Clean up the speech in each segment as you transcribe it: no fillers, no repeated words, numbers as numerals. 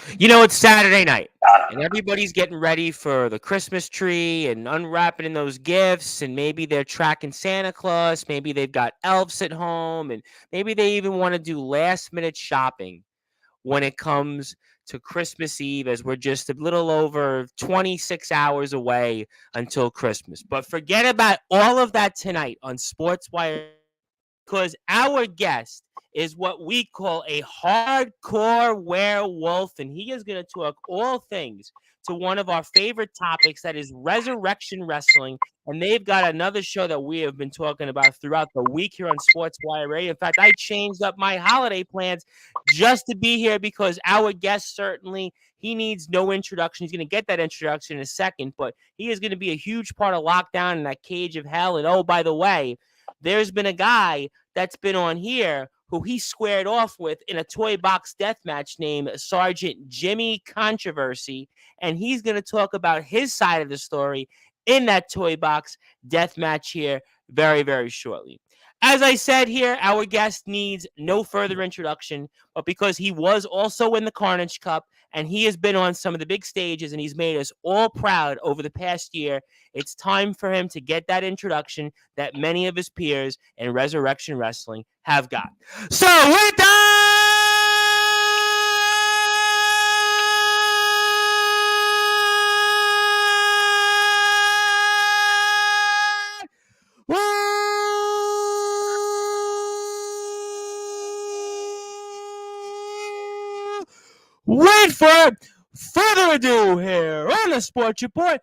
It's Saturday night, and everybody's getting ready for the Christmas tree and unwrapping those gifts, and maybe they're tracking Santa Claus, maybe they've got elves at home, and maybe they even want to do last-minute shopping when it comes to Christmas Eve, as we're just a little over 26 hours away until Christmas. But forget about all of that tonight on Sportswire, because our guest is what we call a hardcore werewolf, and he is going to talk all things to one of our favorite topics, that is resurrection wrestling. And they've got another show that we have been talking about throughout the week here on Sportswire Radio. In fact, I changed up my holiday plans just to be here, because our guest, certainly, he needs no introduction. He's going to get that introduction in a second, but he is going to be a huge part of Lockdown in that cage of hell. And oh, by the way, there's been a guy that's been on here who he squared off with in a toy box death match named Sergeant Jimmy Controversy, and he's going to talk about his side of the story in that toy box death match here very, very shortly. As I said here, our guest needs no further introduction, but because he was also in the Carnage Cup and he has been on some of the big stages and he's made us all proud over the past year, it's time for him to get that introduction that many of his peers in Resurrection Wrestling have got. So with that, without further ado here on the Sports Report,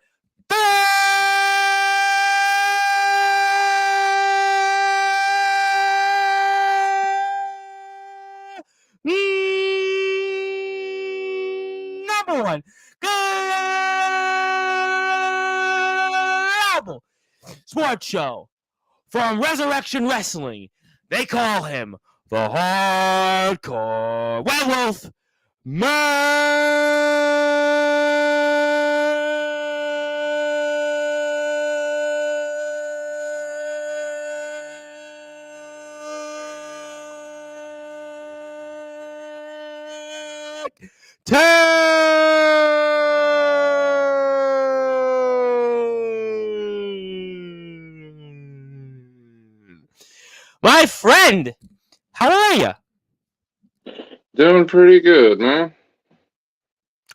number one global sports show from Resurrection Wrestling. They call him the Hardcore Werewolf, my friend, how are you? Doing pretty good, man.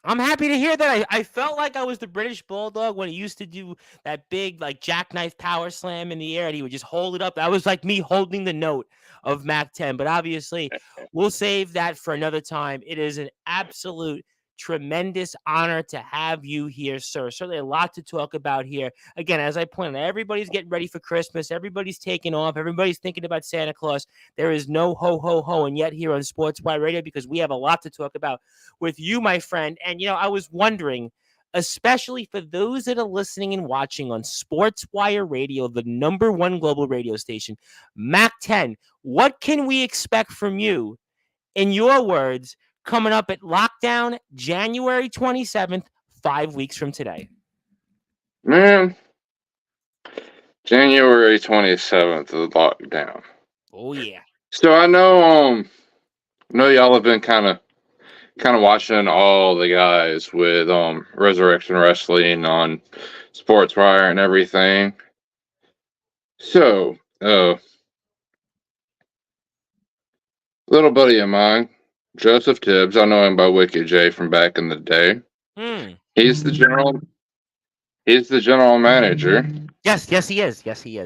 I'm happy to hear that. I felt like I was the British Bulldog when he used to do that big, like, jackknife power slam in the air, and he would just hold it up. That was like me holding the note of Mac 10. But obviously, we'll save that for another time. It is an absolute tremendous honor to have you here, sir. Certainly a lot to talk about here. Again, as I pointed out, everybody's getting ready for Christmas. Everybody's taking off. Everybody's thinking about Santa Claus. There is no ho, ho, ho. And yet here on Sportswire Radio, because we have a lot to talk about with you, my friend. And, I was wondering, especially for those that are listening and watching on Sportswire Radio, the number one global radio station, Mac 10, what can we expect from you, in your words, coming up at Lockdown January 27th, 5 weeks from today? Man, January 27th is lockdown. Oh yeah. So I know y'all have been kind of watching all the guys with Resurrection Wrestling on Sportswire and everything. So, little buddy of mine, Joseph Tibbs, I know him by Wicked J from back in the day. He's the general manager. Yes, he is.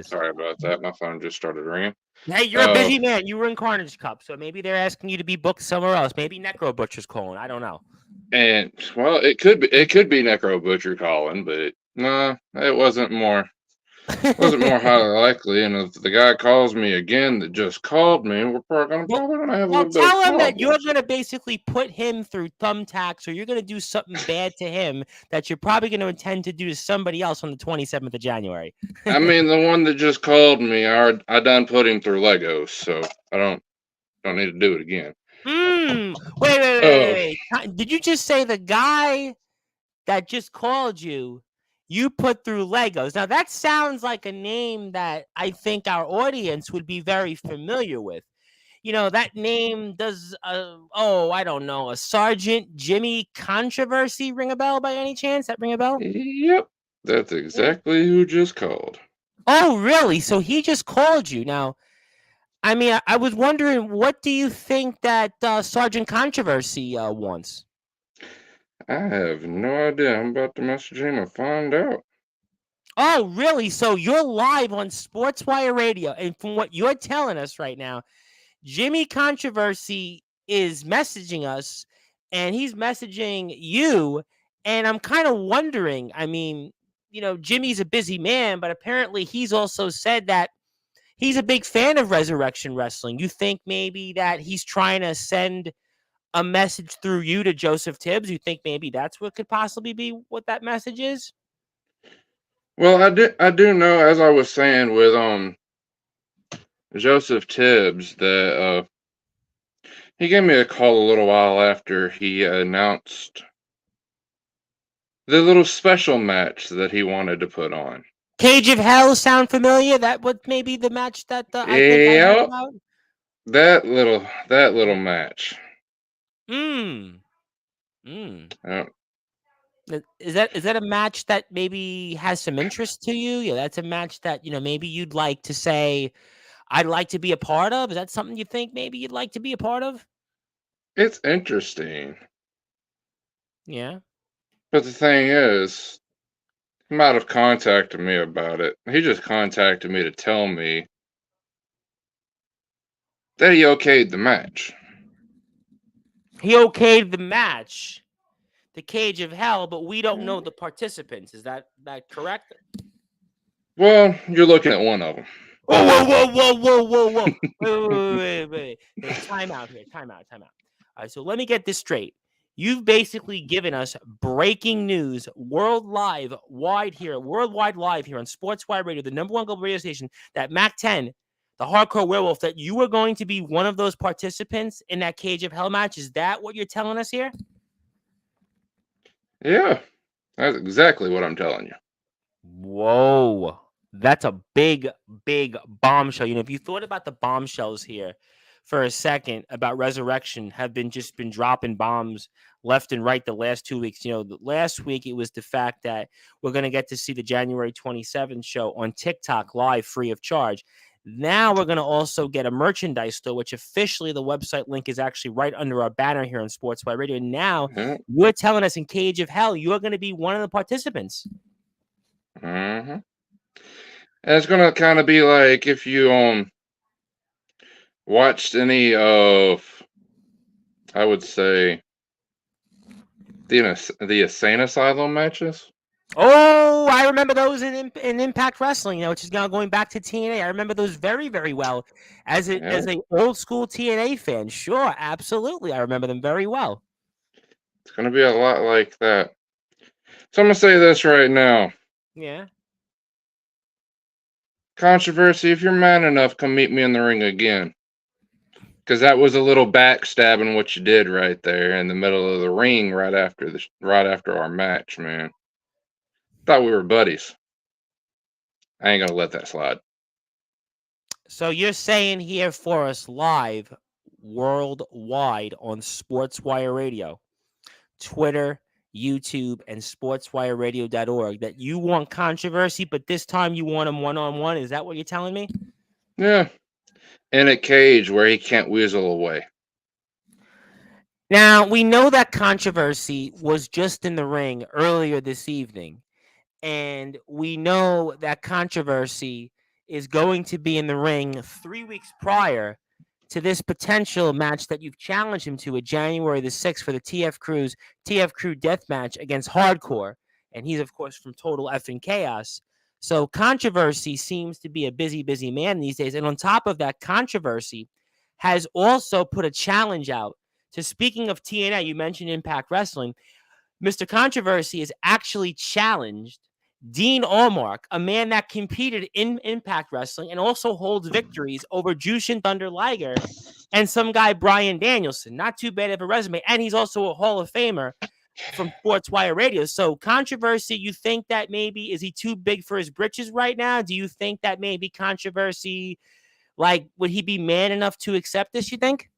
Sorry about that. My phone just started ringing. Hey, you're a busy man. You were in Carnage Cup, so maybe they're asking you to be booked somewhere else. Maybe Necro Butcher's calling. I don't know. And well, it could be Necro Butcher calling, but no, it wasn't more highly likely. And if the guy calls me again that just called me, we're probably gonna have a little bit. Tell him that you're gonna basically put him through thumbtacks, or you're gonna do something bad to him that you're probably gonna intend to do to somebody else on the 27th of January. I mean, the one that just called me, I done put him through Legos, so I don't need to do it again. Wait. Did you just say the guy that just called you put through Legos? Now, that sounds like a name that I think our audience would be very familiar with. that name does, I don't know, a Sergeant Jimmy Controversy ring a bell by any chance? That ring a bell? Yep, that's Yeah. exactly who just called. Oh, really? So he just called you. Now, I mean, I was wondering, what do you think that Sergeant Controversy wants? I have no idea. I'm about to message him and find out. Oh, really? So you're live on Sportswire Radio, and from what you're telling us right now, Jimmy Controversy is messaging us, and he's messaging you, and I'm kind of wondering. I mean, Jimmy's a busy man, but apparently he's also said that he's a big fan of Resurrection Wrestling. You think maybe that he's trying to send a message through you to Joseph Tibbs? You think maybe that's what could possibly be what that message is? Well, I do know, as I was saying with Joseph Tibbs, that he gave me a call a little while after he announced the little special match that he wanted to put on. Cage of Hell sound familiar? That would maybe the match that I think I heard Yep, about. that little match. Hmm. Hmm. Yep. Is that a match that maybe has some interest to you? Yeah, that's a match that maybe you'd like to say I'd like to be a part of. Is that something you think maybe you'd like to be a part of? It's interesting, Yeah. but the thing is, he might have contacted me about it. He just contacted me to tell me that he okayed the match. He okayed the match, the Cage of Hell, but we don't know the participants. Is that correct? Well, you're looking at one of them. Whoa. Wait. Time out here. Time out. All right, so let me get this straight. You've basically given us breaking news, worldwide live here on Sportswire Radio, the #1 global radio station, that Mac 10, the Hardcore Werewolf, that you were going to be one of those participants in that Cage of Hell match. Is that what you're telling us here? Yeah, that's exactly what I'm telling you. Whoa. That's a big bombshell. If you thought about the bombshells here for a second about Resurrection, have been dropping bombs left and right the last 2 weeks. Last week it was the fact that we're going to get to see the January 27th show on TikTok live free of charge. Now we're going to also get a merchandise store, which officially the website link is actually right under our banner here on Sportswire Radio. And now you're telling us in Cage of Hell, you're going to be one of the participants. Mm-hmm. And it's gonna kind of be like if you watched any of, I would say, the Insane Asylum matches. Oh, I remember those in Impact Wrestling, which is now going back to TNA. I remember those very, very well as a old school TNA fan. Sure, absolutely, I remember them very well. It's gonna be a lot like that. So I'm gonna say this right now. Yeah. Controversy, if you're man enough, come meet me in the ring again. Because that was a little backstabbing what you did right there in the middle of the ring right after our match, man. Thought we were buddies. I ain't gonna let that slide. So you're saying here for us live worldwide on Sportswire Radio, Twitter, YouTube, and sportswireradio.org that you want controversy, but this time you want him one-on-one. Is that what you're telling me? Yeah. In a cage where he can't weasel away. Now, we know that controversy was just in the ring earlier this evening, and we know that controversy is going to be in the ring 3 weeks prior to this potential match that you've challenged him to at January the 6th for the TF Crew death match against Hardcore, and he's, of course, from Total Effing Chaos. So controversy seems to be a busy man these days, and on top of that, controversy has also put a challenge out. So speaking of TNA, you mentioned Impact Wrestling. Mr. Controversy has actually challenged Dean Allmark, a man that competed in Impact Wrestling and also holds victories over Jushin Thunder Liger and some guy, Bryan Danielson. Not too bad of a resume. And he's also a Hall of Famer from Sportswire Radio. So Controversy, you think that maybe, is he too big for his britches right now? Do you think that maybe Controversy Like, would he be man enough to accept this, you think?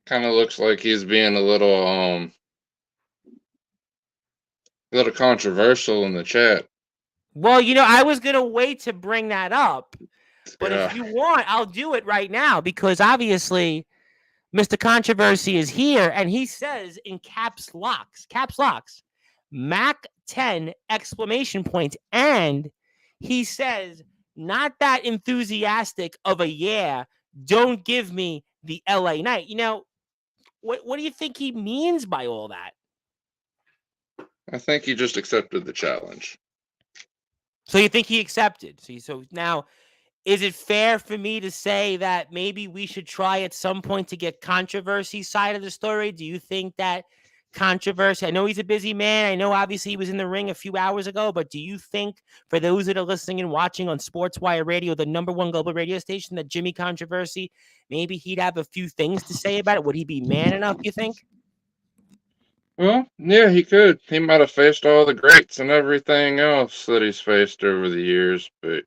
Kind of looks like he's being a little controversial in the chat. Well, I was going to wait to bring that up, but Yeah. if you want, I'll do it right now because obviously Mr. Controversy is here and he says in caps locks, Mac 10 exclamation point. And he says, not that enthusiastic of a yeah, don't give me the LA night. What do you think he means by all that? I think he just accepted the challenge. So you think he accepted? See, so now, is it fair for me to say that maybe we should try at some point to get Controversy side of the story? Do you think that Controversy, I know he's a busy man. I know obviously he was in the ring a few hours ago, but do you think for those that are listening and watching on Sportswire Radio, the #1 global radio station, that Jimmy Controversy, maybe he'd have a few things to say about it? Would he be man enough, you think? Well, yeah, he could. He might have faced all the greats and everything else that he's faced over the years, but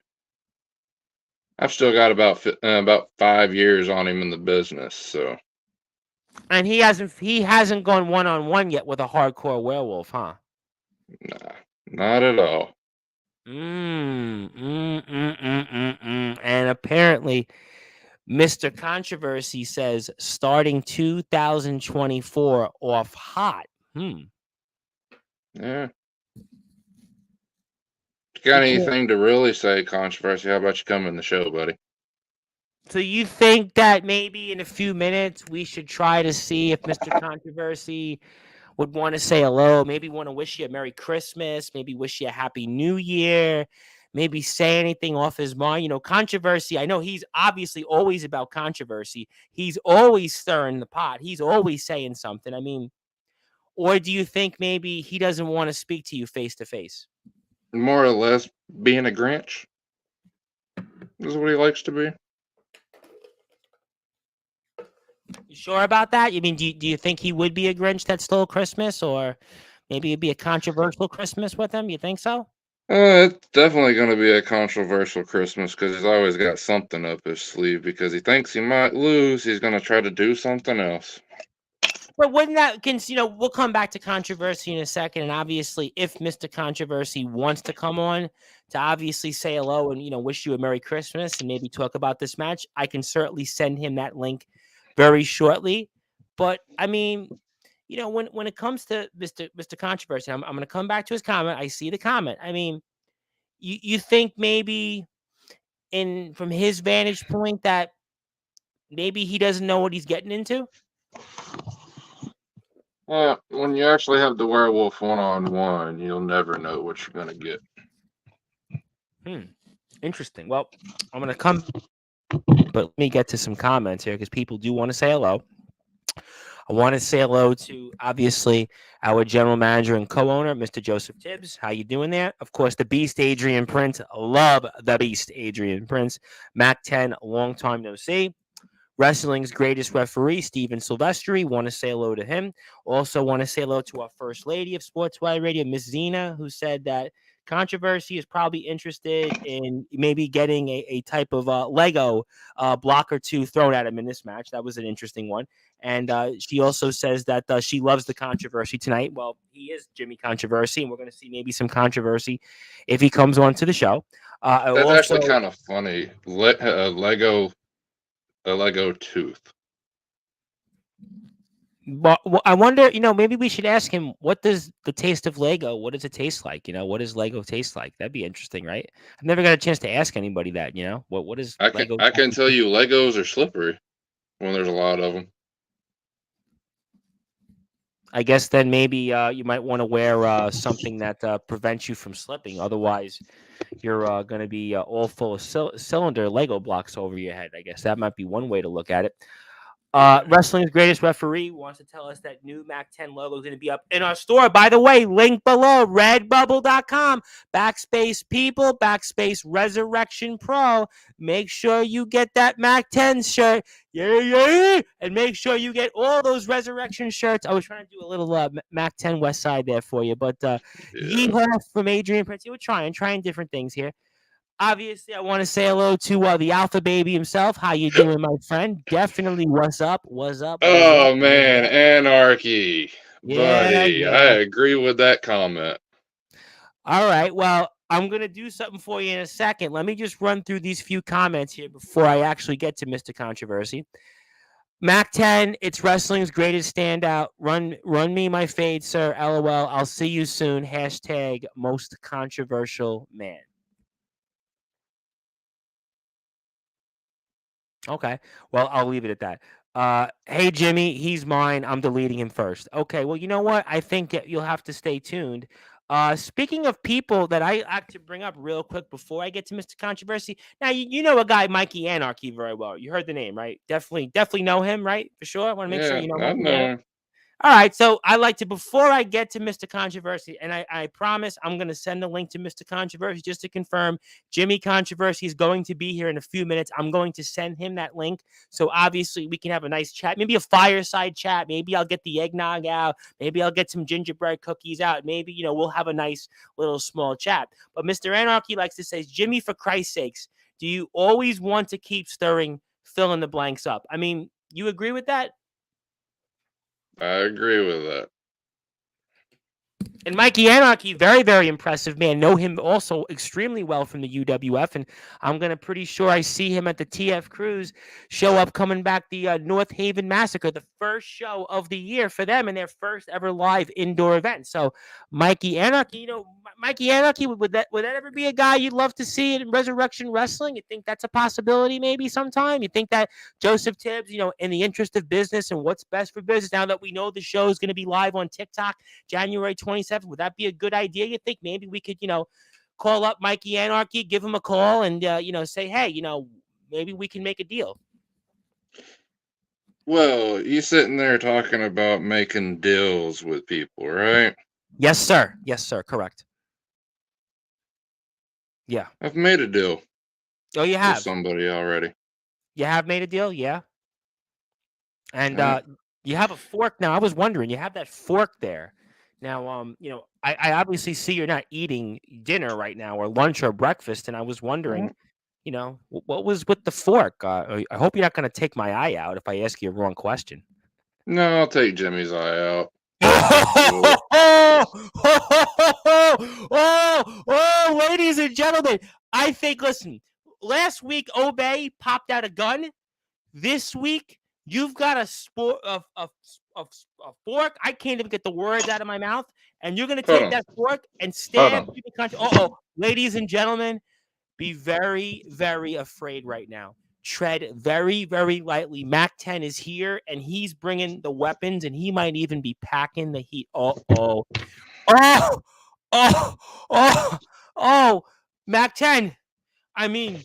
I've still got about 5 years on him in the business, so. And he hasn't gone one-on-one yet with a hardcore werewolf, huh? Nah, not at all. And apparently, Mr. Controversy says starting 2024 off hot. Yeah. If you got anything to really say, Controversy, how about you come in the show, buddy? So you think that maybe in a few minutes we should try to see if Mr. Controversy would want to say hello, maybe want to wish you a Merry Christmas, maybe wish you a Happy New Year, maybe say anything off his mind. Controversy, I know he's obviously always about controversy. He's always stirring the pot. He's always saying something. I mean, or do you think maybe he doesn't want to speak to you face to face? More or less being a Grinch. This is what he likes to be. You sure about that? You mean, do you think he would be a Grinch that stole Christmas, or maybe it'd be a controversial Christmas with him? You think so? It's definitely going to be a controversial Christmas because he's always got something up his sleeve because he thinks he might lose. He's going to try to do something else. But wouldn't that, we'll come back to Controversy in a second. And obviously, if Mr. Controversy wants to come on to obviously say hello and, wish you a Merry Christmas and maybe talk about this match, I can certainly send him that link very shortly. But I mean, when it comes to Mr. Controversy, I'm going to come back to his comment. I see the comment. I mean, you think maybe from his vantage point that maybe he doesn't know what he's getting into? Yeah, when you actually have the werewolf one-on-one, you'll never know what you're going to get. Interesting. Well, I'm going to come, but let me get to some comments here because people do want to say hello. I want to say hello to, obviously, our general manager and co-owner, Mr. Joseph Tibbs. How you doing there? Of course, the Beast, Adrian Prince. Love the Beast, Adrian Prince. Mac 10, long time no see. Wrestling's greatest referee, Steven Silvestri. Want to say hello to him. Also want to say hello to our First Lady of Sportswire Radio, Miss Zena, who said that Controversy is probably interested in maybe getting a type of Lego block or two thrown at him in this match. That was an interesting one. And she also says that she loves the Controversy tonight. Well, he is Jimmy Controversy, and we're going to see maybe some controversy if he comes on to the show. That's actually kind of funny. A Lego tooth. But I wonder, maybe we should ask him, what does the taste of Lego, what does it taste like? What does Lego taste like? That'd be interesting, right? I've never got a chance to ask anybody that, what is Lego? I can tell you Legos are slippery when there's a lot of them. I guess then maybe you might want to wear something that prevents you from slipping. Otherwise, you're going to be all full of cylinder Lego blocks over your head. I guess that might be one way to look at it. Wrestling's greatest referee wants to tell us that new Mac 10 logo is going to be up in our store. By the way, link below, redbubble.com, /people, /Resurrection Pro. Make sure you get that Mac 10 shirt. Yeah. And make sure you get all those Resurrection shirts. I was trying to do a little Mac 10 West Side there for you, but yeehaw from Adrian Prince. We're trying different things here. Obviously, I want to say hello to the Alpha Baby himself. How you doing, my friend? Definitely, what's up? What's up? What's up? Oh What's man, up? anarchy, Yeah, buddy. I yeah. agree with that comment. All right. Well, I'm gonna do something for you in a second. Let me just run through these few comments here before I actually get to Mr. Controversy. Mac 10, it's wrestling's greatest standout. Run me my fade, sir. LOL. I'll see you soon. Hashtag most controversial man. Okay. Well, I'll leave it at that. Hey Jimmy, he's mine. I'm deleting him first. Okay. Well, you know what? I think you'll have to stay tuned. Speaking of people that I like to bring up real quick before I get to Mr. Controversy. Now, you know a guy, Mikey Anarchy, very well. You heard the name, right? Definitely know him, right? For sure. I want to make sure Yeah, you know I Mikey know Anarchy. him. All right, so I like to, before I get to Mr. Controversy, and I promise I'm going to send a link to Mr. Controversy just to confirm Jimmy Controversy is going to be here in a few minutes. I'm going to send him that link. So obviously we can have a nice chat, maybe a fireside chat. Maybe I'll get the eggnog out. Maybe I'll get some gingerbread cookies out. Maybe, we'll have a nice little small chat. But Mr. Anarchy likes to say, Jimmy, for Christ's sakes, do you always want to keep stirring, fill in the blanks up? I mean, you agree with that? I agree with that. And Mikey Anarchy, very, very impressive man. Know him also extremely well from the UWF. And I'm going to pretty sure I see him at the TF Cruise show up coming back, the North Haven Massacre, the first show of the year for them and their first ever live indoor event. So Mikey Anarchy, Mikey Anarchy, would that ever be a guy you'd love to see in Resurrection Wrestling? You think that's a possibility maybe sometime? You think that Joseph Tibbs, in the interest of business and what's best for business, now that we know the show is going to be live on TikTok January 27th. Would that be a good idea? You think maybe we could, call up Mikey Anarchy, give him a call, and say, hey, maybe we can make a deal. Well, you sitting there talking about making deals with people, right? Yes, sir. Yes, sir. Correct. Yeah. I've made a deal Oh, you with have. somebody already. You have made a deal. Yeah. And Yeah. you have a fork now. I was wondering, you have that fork there. Now, I obviously see you're not eating dinner right now, or lunch or breakfast, and I was wondering, what was with the fork? I hope you're not going to take my eye out if I ask you a wrong question. No, I'll take Jimmy's eye out. Oh, ladies and gentlemen, I think, listen, last week Obey popped out a gun. This week, you've got a fork. I can't even get the words out of my mouth. And you're going to Hold take on. that fork and Hold stab on. Jimmy Contra. Ladies and gentlemen, be very, very afraid right now. Tread very, very lightly. Mac 10 is here, and he's bringing the weapons, and he might even be packing the heat. Oh, oh, Mac 10. I mean,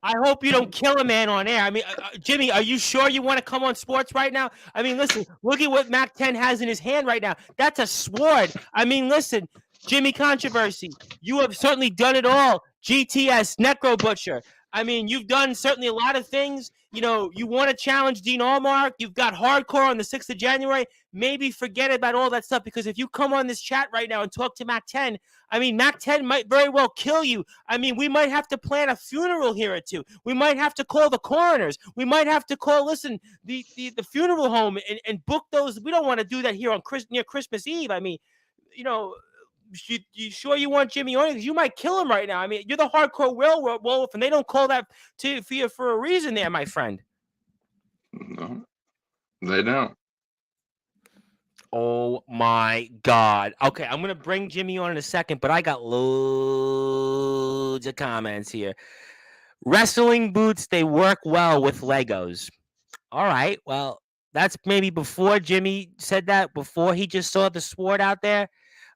I hope you don't kill a man on air. I mean, Jimmy, are you sure you want to come on sports right now? I mean, listen, look at what Mac 10 has in his hand right now. That's a sword. I mean, listen, Jimmy Controversy, you have certainly done it all. GTS, Necro Butcher. I mean, you've done certainly a lot of things. You want to challenge Dean Allmark. You've got hardcore on the 6th of January. Maybe forget about all that stuff, because if you come on this chat right now and talk to Mac 10, I mean, Mac 10 might very well kill you. I mean, we might have to plan a funeral here or two. We might have to call the coroners. We might have to call, the funeral home and book those. We don't want to do that here on near Christmas Eve. I mean, you sure you want Jimmy on? You might kill him right now. I mean, you're the hardcore werewolf, and they don't call that for you for a reason there, my friend. No, they don't. Oh my God. Okay, I'm gonna bring Jimmy on in a second, but I got loads of comments here. Wrestling boots, they work well with Legos. All right, well, that's maybe before Jimmy said that, before he just saw the sword out there.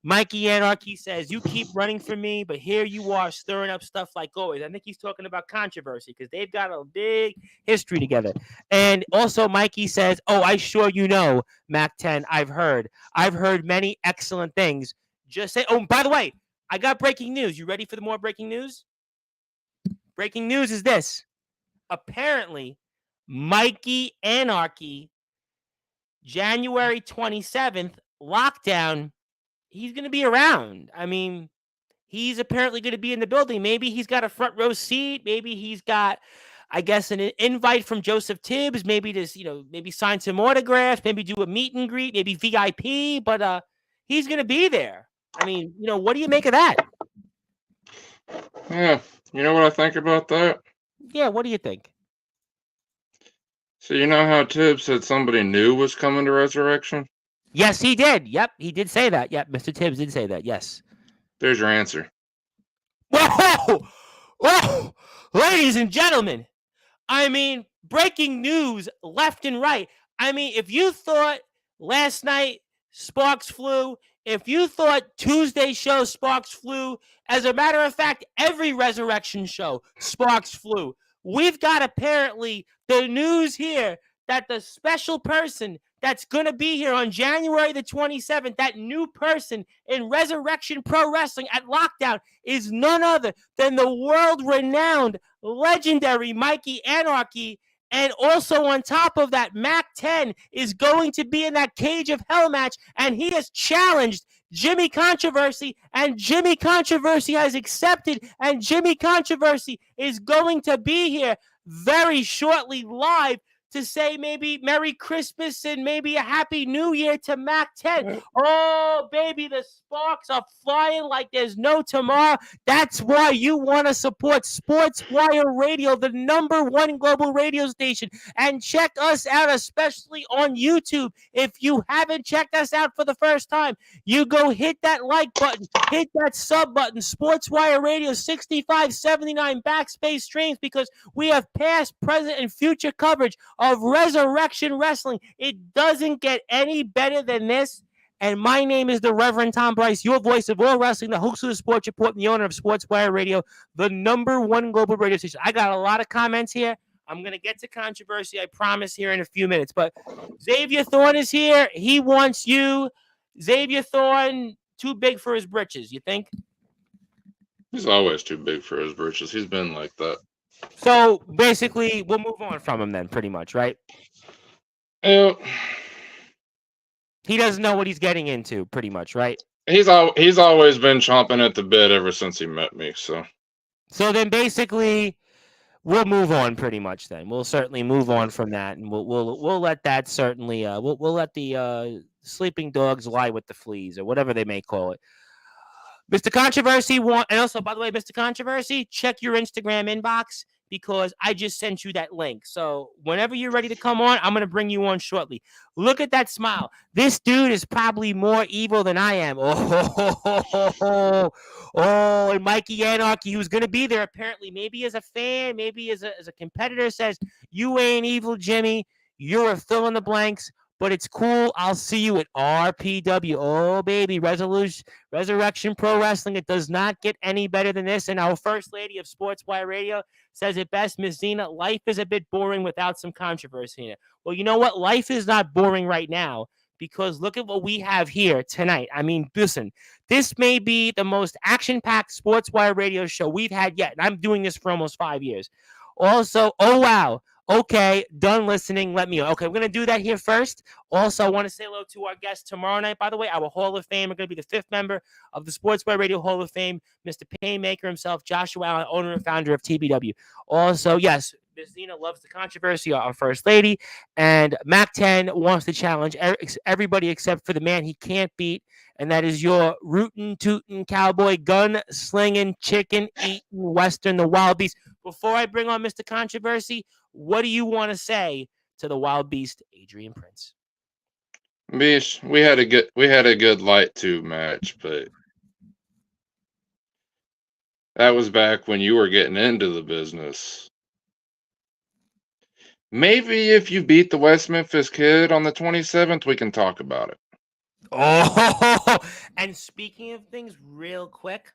Mikey Anarchy says, you keep running from me, but here you are stirring up stuff like always. I think he's talking about Controversy, because they've got a big history together. And also Mikey says, oh, I sure Mac 10, I've heard many excellent things. Just say, oh, by the way, I got breaking news. You ready for the more breaking news? Breaking news is this. Apparently, Mikey Anarchy, January 27th, lockdown, he's going to be around. I mean, he's apparently going to be in the building. Maybe he's got a front row seat. Maybe he's got, I guess, an invite from Joseph Tibbs. Maybe to, maybe sign some autographs. Maybe do a meet and greet. Maybe VIP. But he's going to be there. I mean, what do you make of that? Yeah, you know what I think about that? Yeah, what do you think? So you know how Tibbs said somebody new was coming to Resurrection? Yes, he did. Yep, he did say that. Yep, Mr. Tibbs did say that. Yes. There's your answer. Whoa! Whoa! Ladies and gentlemen, I mean, breaking news left and right. I mean, if you thought last night Sparks flew, if you thought Tuesday show Sparks flew, as a matter of fact, every Resurrection show Sparks flew. We've got apparently the news here that the special person that's going to be here on January the 27th, that new person in Resurrection Pro Wrestling at Lockdown, is none other than the world-renowned, legendary Mikey Anarchy. And also on top of that, Mac 10 is going to be in that Cage of Hell match, and he has challenged Jimmy Controversy, and Jimmy Controversy has accepted, and Jimmy Controversy is going to be here very shortly live to say maybe Merry Christmas and maybe a Happy New Year to Mac 10. Oh, baby, the sparks are flying like there's no tomorrow. That's why you want to support Sportswire Radio, the #1 global radio station. And check us out, especially on YouTube. If you haven't checked us out for the first time, you go hit that like button, hit that sub button, Sportswire Radio 6579 backspace streams, because we have past, present, and future coverage of Resurrection Wrestling. It doesn't get any better than this. And my name is the Reverend Tom Bryce, your voice of all wrestling, the host of the Sports Report, and the owner of Sportswire Radio, the #1 global radio station. I got a lot of comments here. I'm going to get to controversy, I promise, here in a few minutes. But Xavier Thorne is here. He wants you. Xavier Thorne, too big for his britches, you think? He's always too big for his britches. He's been like that. So basically, we'll move on from him then, pretty much, right? Yeah. He doesn't know what he's getting into, pretty much, right? He's always been chomping at the bit ever since he met me. So then basically, we'll move on, pretty much. Then we'll certainly move on from that, and we'll let that certainly we'll let the sleeping dogs lie with the fleas, or whatever they may call it. Mr. Controversy and also, by the way, Mr. Controversy, check your Instagram inbox, because I just sent you that link. So whenever you're ready to come on, I'm going to bring you on shortly. Look at that smile. This dude is probably more evil than I am. Oh, and Mikey Anarchy, who's going to be there apparently, maybe as a fan, maybe as a competitor, says, "You ain't evil, Jimmy. You're a fill in the blanks. But it's cool. I'll see you at RPW." Oh, baby. Resurrection Pro Wrestling. It does not get any better than this. And our first lady of Sportswire Radio says it best, Miss Zena: life is a bit boring without some controversy in it. Well, you know what? Life is not boring right now, because look at what we have here tonight. I mean, listen, this may be the most action-packed Sportswire Radio show we've had yet. And I'm doing this for almost 5 years. Also, oh, wow. Okay, done listening. Let me know. Okay, we're going to do that here first. Also, I want to say hello to our guest tomorrow night, by the way, our Hall of Fame. We're going to be the 5th member of the Sportswear Radio Hall of Fame, Mr. Painmaker himself, Joshua Allen, owner and founder of TBW. Also, yes, Ms. Zena loves the controversy, our first lady, and Mac 10 wants to challenge everybody except for the man he can't beat, and that is your rootin', tootin', cowboy, gun-slinging, chicken-eating Western, the Wild Beast. Before I bring on Mr. Controversy, what do you want to say to the Wild Beast, Adrian Prince? Bish, we had a good light tube match, but that was back when you were getting into the business. Maybe if you beat the West Memphis Kid on the 27th, we can talk about it. Oh, and speaking of things real quick,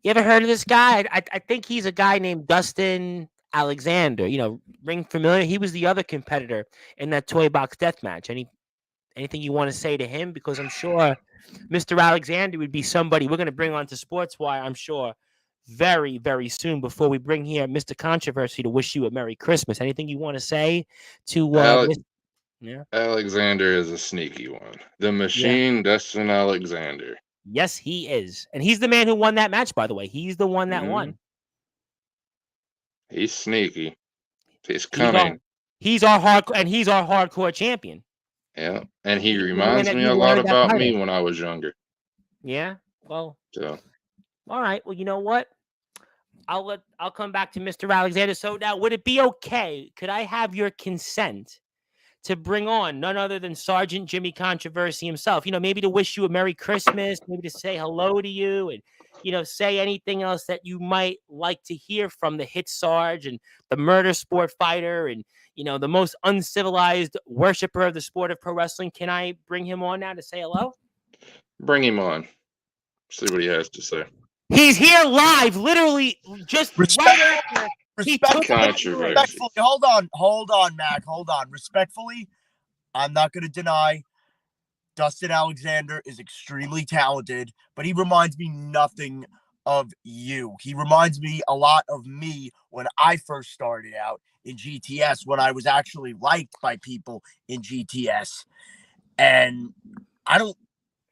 you ever heard of this guy? I think he's a guy named Dustin Alexander. Ring familiar? He was the other competitor in that toy box death match. Anything you want to say to him? Because I'm sure Mr. Alexander would be somebody we're going to bring on to Sportswire, I'm sure, very, very soon, before we bring here Mr. Controversy to wish you a Merry Christmas. Anything you want to say to Alexander is a sneaky one. The Machine, yeah. Dustin Alexander. Yes, he is. And he's the man who won that match, by the way. He's the one that won. He's sneaky. He's He's cunning. our hardcore champion. Yeah. And he He's the man reminds that me a lot wanted that about title. me when I was younger. Yeah. Well. So. All right. Well, you know what? I'll come back to Mr. Alexander. So now, would it be okay? Could I have your consent to bring on none other than Sergeant Jimmy Controversy himself? You know, maybe to wish you a Merry Christmas, maybe to say hello to you, and say anything else that you might like to hear from the hit Sarge and the murder sport fighter and the most uncivilized worshiper of the sport of pro wrestling. Can I bring him on now to say hello? Bring him on. See what he has to say. He's here live, literally just right after. Respectfully, hold on, Mac. Hold on. Respectfully, I'm not going to deny Dustin Alexander is extremely talented, but he reminds me nothing of you. He reminds me a lot of me when I first started out in GTS, when I was actually liked by people in GTS. And I don't,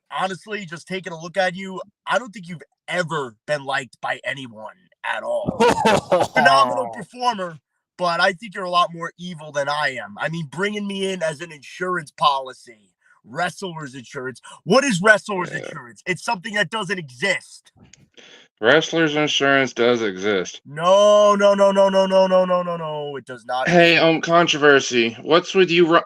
honestly, just taking a look at you, I don't think you've ever been liked by anyone at all. Phenomenal performer, but I think you're a lot more evil than I am. I mean, bringing me in as an insurance policy, wrestler's insurance. What is wrestler's insurance? It's something that doesn't exist. Wrestler's insurance does exist. No. It does not. Hey, Controversy. What's with you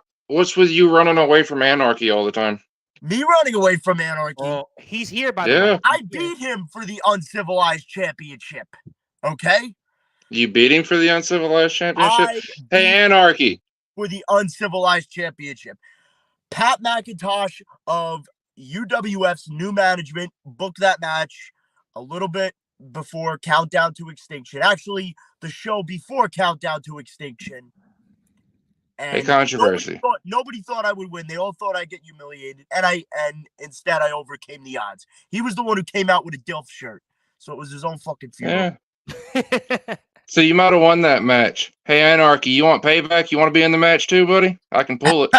running away from Anarchy all the time? Me running away from Anarchy? Oh, he's here, by the way. I beat him for the Uncivilized Championship. Okay? You beat him for the Uncivilized Championship? Hey, Anarchy. For the Uncivilized Championship. Pat McIntosh of UWF's new management booked that match a little bit before Countdown to Extinction. Actually, the show before Countdown to Extinction. And hey, Controversy. Nobody thought I would win. They all thought I'd get humiliated. And instead I overcame the odds. He was the one who came out with a DILF shirt. So it was his own fucking funeral. Yeah. So you might have won that match. Hey, Anarchy, you want payback? You want to be in the match too, buddy? I can pull it.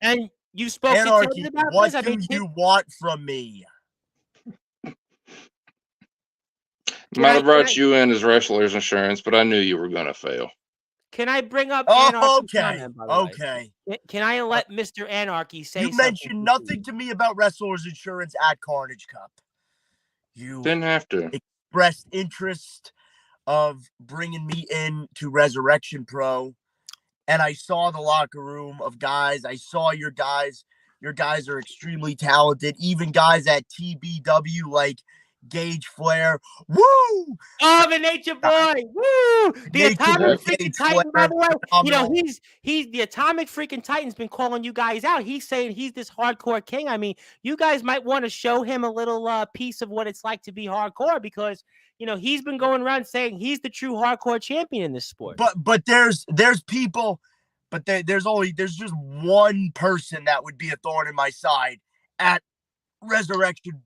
and you spoke Anarchy, to about what this? do you want from me? Might have brought you in as wrestler's insurance, but I knew you were going to fail. Can I bring up Anarchy? Okay. Can I let Mr. Anarchy say something? You mentioned nothing to me about wrestler's insurance at Carnage Cup. You didn't have to. Expressed interest of bringing me in to Resurrection Pro, and I saw the locker room of guys. I saw your guys. Your guys are extremely talented. Even guys at TBW like Gage Flair. Woo! Oh, the Nature Boy. Woo! The Atomic Freaking Titan, by the way. He's the Atomic Freaking Titan's been calling you guys out. He's saying he's this hardcore king. I mean, you guys might want to show him a little piece of what it's like to be hardcore, because he's been going around saying he's the true hardcore champion in this sport. But there's people, but there's just one person that would be a thorn in my side at Resurrection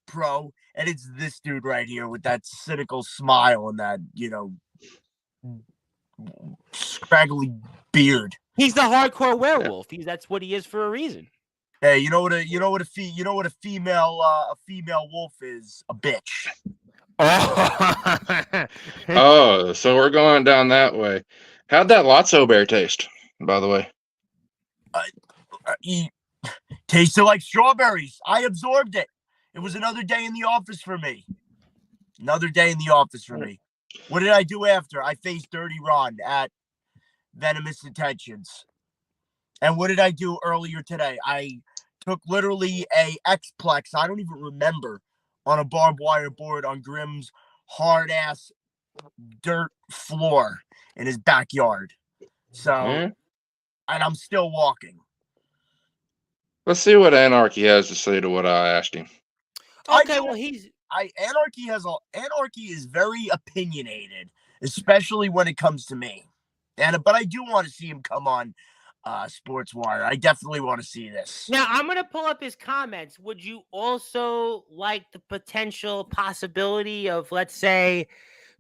Pro. And it's this dude right here with that cynical smile and that, scraggly beard. He's the hardcore werewolf. That's what he is for a reason. Hey, you know what a female wolf is? A bitch. Oh, so we're going down that way. How'd that Lotso bear taste, by the way? Tasted like strawberries. I absorbed it. It was another day in the office for me. What did I do after? I faced Dirty Ron at Venomous Intentions. And what did I do earlier today? I took literally a X-Plex, I don't even remember, on a barbed wire board on Grimm's hard-ass dirt floor in his backyard. So, and I'm still walking. Let's see what Anarchy has to say to what I asked him. Okay, well, Anarchy is very opinionated, especially when it comes to me. But I do want to see him come on Sportswire. I definitely want to see this. Now, I'm going to pull up his comments. Would you also like the potential possibility of, let's say,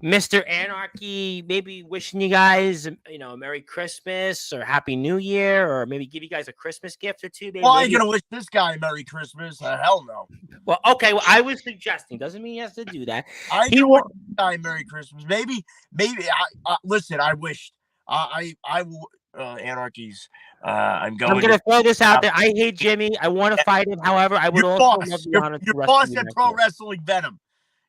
Mr. Anarchy maybe wishing you guys, a Merry Christmas or Happy New Year, or maybe give you guys a Christmas gift or two. Maybe, Well, I ain't gonna wish this guy a Merry Christmas. Hell no. Well, okay. Well, I was suggesting. Doesn't mean he has to do that. I ain't gonna wish this guy a Merry Christmas. Maybe. Listen, I wished. I will. Anarchies. I'm gonna throw this out there. I hate Jimmy. I want to fight him. However, I would also love the honor to your boss at Pro Wrestling Venom.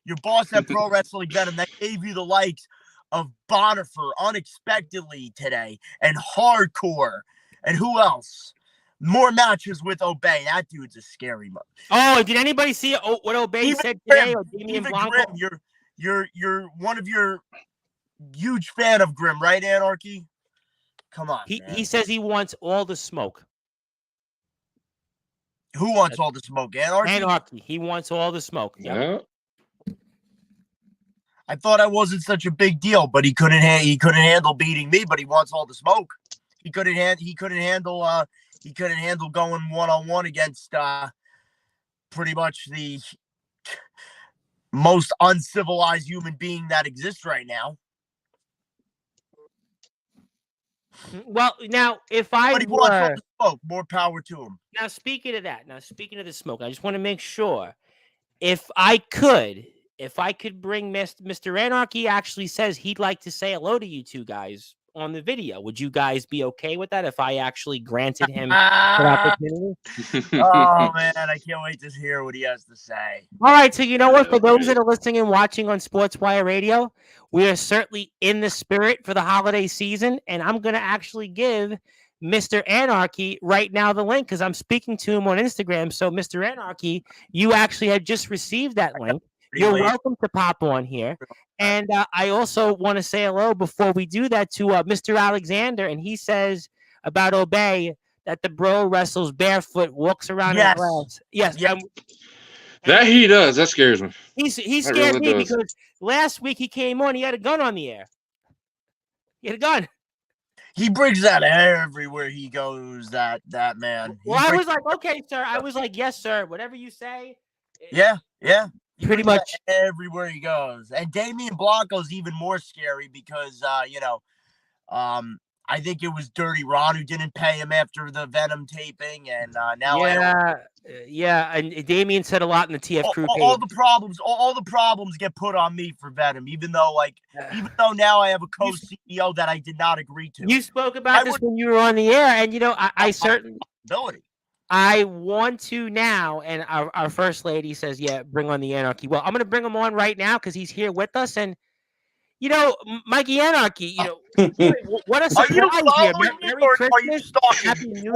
Your boss at Pro Wrestling Venom that gave you the likes of Bonifer unexpectedly today and Hardcore. And who else? More matches with Obey. That dude's a scary mother. Oh, did anybody see what Obey said today? Or Damian Blanco? Grim, you're one of your huge fan of Grim, right, Anarchy? Come on. He says he wants all the smoke. Who wants all the smoke? Anarchy? Anarchy. He wants all the smoke. Yep. Yeah. I thought I wasn't such a big deal, but he couldn't handle beating me. But he wants all the smoke. He couldn't handle going 1-on-1 against pretty much the most uncivilized human being that exists right now. Well, now if I but he wants all the smoke, more power to him. Now speaking of the smoke, I just want to make sure if I could bring Mr. Anarchy actually says he'd like to say hello to you two guys on the video. Would you guys be okay with that if I actually granted him that opportunity? Oh, man, I can't wait to hear what he has to say. All right, so you know what? For those that are listening and watching on Sportswire Radio, we are certainly in the spirit for the holiday season, and I'm going to actually give Mr. Anarchy right now the link because I'm speaking to him on Instagram. So, Mr. Anarchy, you actually had just received that link. You're welcome to pop on here. And I also want to say hello before we do that to Mr. Alexander. And he says about Obey that the bro wrestles barefoot, walks around in grass. Yes. That he does. That scares me. He scared me because last week he came on. He had a gun on the air. He had a gun. He brings that everywhere he goes, that man. Well, I was like, okay, sir. I was like, yes, sir. Whatever you say. Yeah. Pretty much everywhere he goes. And Damian Blanco's even more scary because, I think it was Dirty Ron who didn't pay him after the Venom taping. And now and Damian said a lot in the TF Crew page. All the problems get put on me for Venom, even though now I have a co-CEO that I did not agree to. You spoke about this when you were on the air, and, I certainly... I want to now, and our first lady says, yeah, bring on the Anarchy. Well, I'm going to bring him on right now because he's here with us. And, Mikey Anarchy, what a surprise here. Merry Christmas. Happy New Year.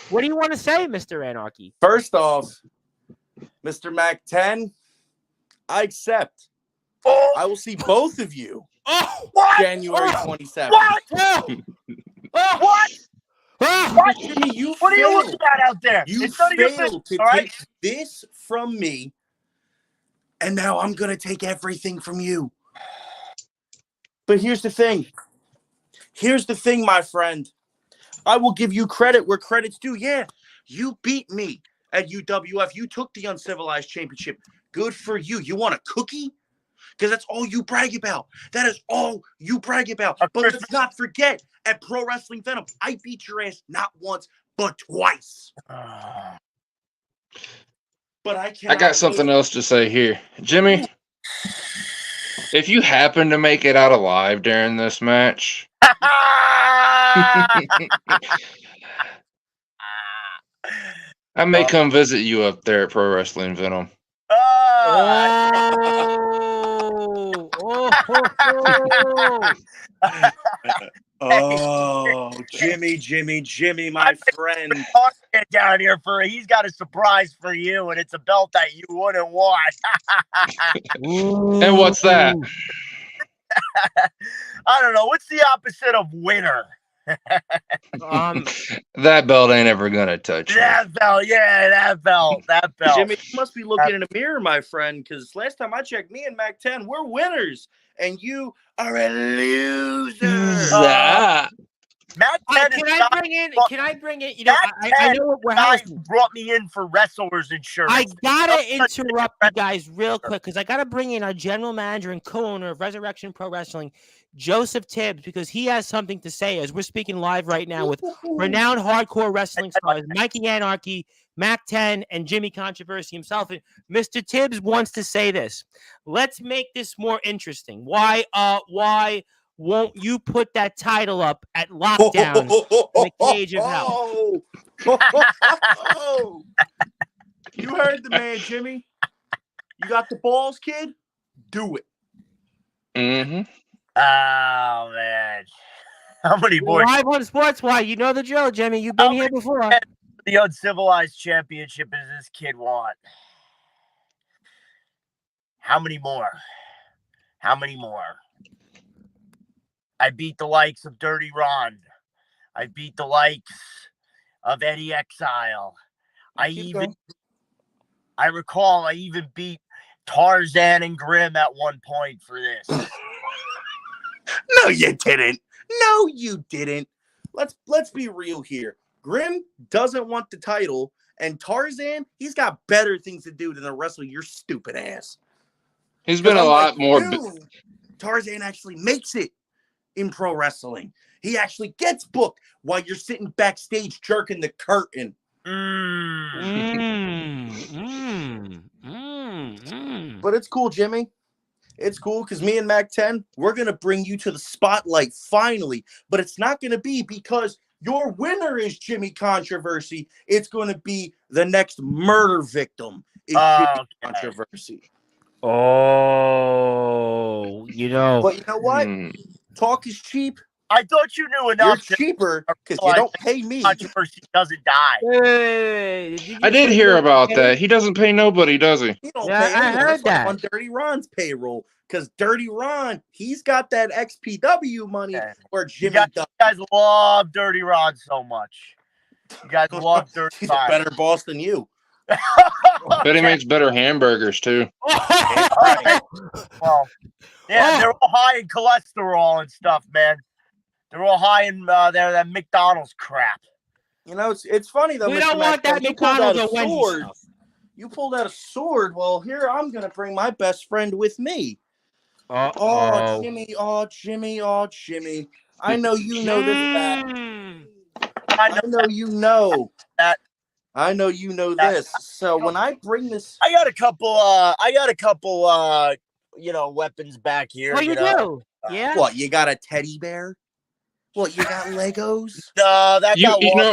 What do you want to say, Mr. Anarchy? First off, Mr. Mac 10, I accept. I will see both of you January 27th. What? Jimmy, you what are you looking at out there? You failed to take this from me, and now I'm going to take everything from you. But here's the thing. My friend. I will give you credit where credit's due. Yeah, you beat me at UWF. You took the Uncivilized Championship. Good for you. You want a cookie? Because that's all you brag about. That is all you brag about. But let's not forget, at Pro Wrestling Venom, I beat your ass not once, but twice. But I got something else to say here. Jimmy, if you happen to make it out alive during this match, I may come visit you up there at Pro Wrestling Venom. Jimmy, my friend. Down here he's got a surprise for you, and it's a belt that you wouldn't want. And what's that? I don't know. What's the opposite of winner? That belt ain't ever gonna touch that belt. Yeah, that belt. Jimmy, you must be looking in a mirror, my friend, because last time I checked, me and Mac 10, we're winners, and you are a loser. Matt 10 Can is I not- bring in? Can I bring in? Matt I 10 know what we're guy having. brought me in for wrestlers insurance. I gotta interrupt you guys real quick because I gotta bring in our general manager and co-owner of Resurrection Pro Wrestling, Joseph Tibbs, because he has something to say as we're speaking live right now with renowned hardcore wrestling stars Mikey Anarchy, Mac 10, and Jimmy Controversy himself. And Mr. Tibbs wants to say this. Let's make this more interesting. Why won't you put that title up at Lockdown in the Cage of Hell? You heard the man, Jimmy. You got the balls, kid? Do it. Mm-hmm. Oh, man. How many more? Live on Sportzwire. You know the drill, Jimmy. You've been here before. The uncivilized championship does this kid want? How many more? How many more? I beat the likes of Dirty Ron. I beat the likes of Eddie Exile. I recall I even beat Tarzan and Grimm at one point for this. No, you didn't. No, you didn't. Let's be real here. Grimm doesn't want the title, and Tarzan, he's got better things to do than to wrestle your stupid ass. He's been a lot more. Tarzan actually makes it in pro wrestling. He actually gets booked while you're sitting backstage jerking the curtain. But it's cool, Jimmy. It's cool because me and Mac 10, we're going to bring you to the spotlight finally. But it's not going to be because your winner is Jimmy Controversy. It's going to be the next murder victim is Jimmy Controversy. Oh, But you know what? Talk is cheap. I thought you knew enough. You're cheaper because you don't pay me. Controversy doesn't die. I did hear about that. He doesn't pay nobody, does he? He don't pay I heard that on Dirty Ron's payroll because Dirty Ron, he's got that XPW money where Jimmy does. You guys love Dirty Ron so much. You guys love Dirty He's Ron. a better boss than you. Bet he makes better hamburgers too. Well, yeah, they're all high in cholesterol and stuff, man. They're all high in that McDonald's crap. You know, it's funny though. We Mr. don't want that McDonald's or Wendy's stuff. You pulled out a sword. Well, here I'm gonna bring my best friend with me. Oh, Jimmy! Oh, Jimmy! Oh, Jimmy! I know you know this. I know you know that. I know you know this. So when I bring this, I got a couple. Weapons back here. What you do? Yeah. What, you got a teddy bear? What, you got Legos? No, that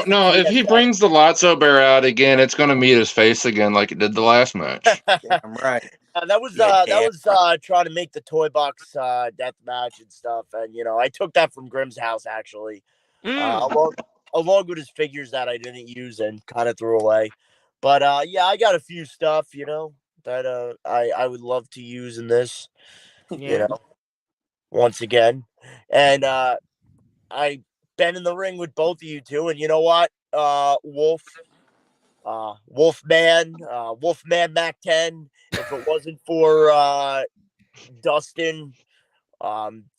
no. If he brings the Lotso bear out again, it's gonna meet his face again like it did the last match. Damn right. That was trying to make the toy box death match and stuff, and I took that from Grimm's house actually, along with his figures that I didn't use and kind of threw away. But yeah, I got a few stuff that I would love to use in this, once again, and I've been in the ring with both of you two, and you know what, Wolfman Mac 10. If it wasn't for Dustin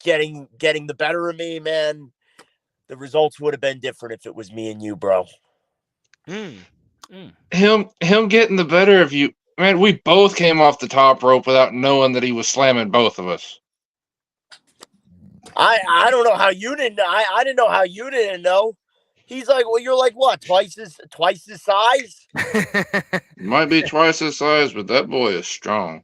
getting the better of me, man, the results would have been different if it was me and you, bro. Him getting the better of you, man. We both came off the top rope without knowing that he was slamming both of us. I don't know how you didn't. I didn't know how you didn't know. He's like, well, you're like what? Twice his size. Might be twice his size, but that boy is strong.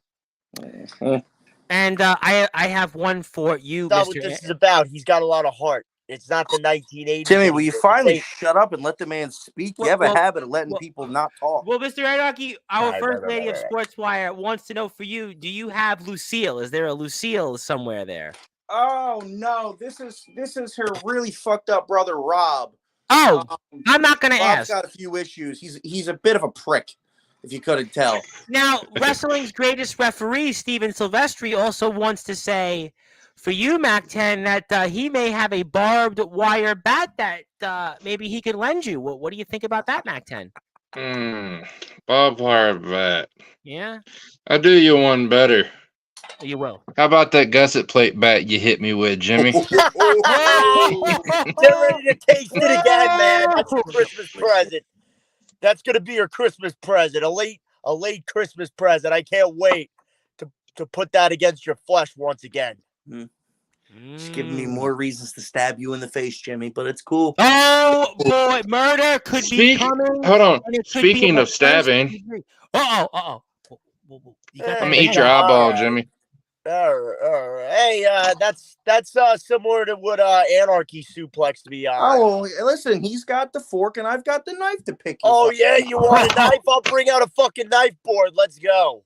And I have one for you, That's Mr. what this is about. He's got a lot of heart. It's not the 1980s. Jimmy, will you finally shut up and let the man speak? You have a habit of letting people not talk. Well, Mr. Anarchy, our first lady of Sportswire wants to know for you, do you have Lucille? Is there a Lucille somewhere there? Oh no, this is her really fucked up brother Rob. Oh, I'm not gonna Rob's ask. Got a few issues. He's a bit of a prick, if you couldn't tell. Now, wrestling's greatest referee, Steven Silvestri, also wants to say for you, Mac 10, that he may have a barbed wire bat that maybe he could lend you. What do you think about that, Mac 10? Barbed wire bat. Yeah. I'll do you one better. You will. How about that gusset plate bat you hit me with, Jimmy? Get ready to taste it again, man. That's your Christmas present. That's gonna be your Christmas present. A late Christmas present. I can't wait to put that against your flesh once again. It's giving me more reasons to stab you in the face, Jimmy, but it's cool. Oh boy, murder could be coming. Hold on. Speaking of stabbing, I'm gonna eat your eyeball, Jimmy. All right. Hey, that's similar to what Anarchy suplexed me on. Oh, listen, he's got the fork and I've got the knife to pick. Oh yeah, you want a knife? I'll bring out a fucking knife board. Let's go.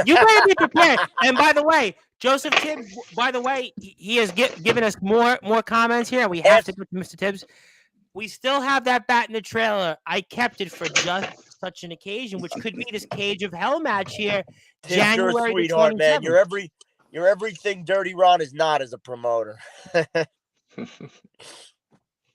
You better be prepared. And by the way, Joseph Tibbs, by the way, he has given us more comments here. We have to go to Mr. Tibbs. We still have that bat in the trailer. I kept it for just such an occasion, which could be this Cage of Hell match here. Tibbs, January you're a sweetheart, man. You're everything Dirty Ron is not as a promoter.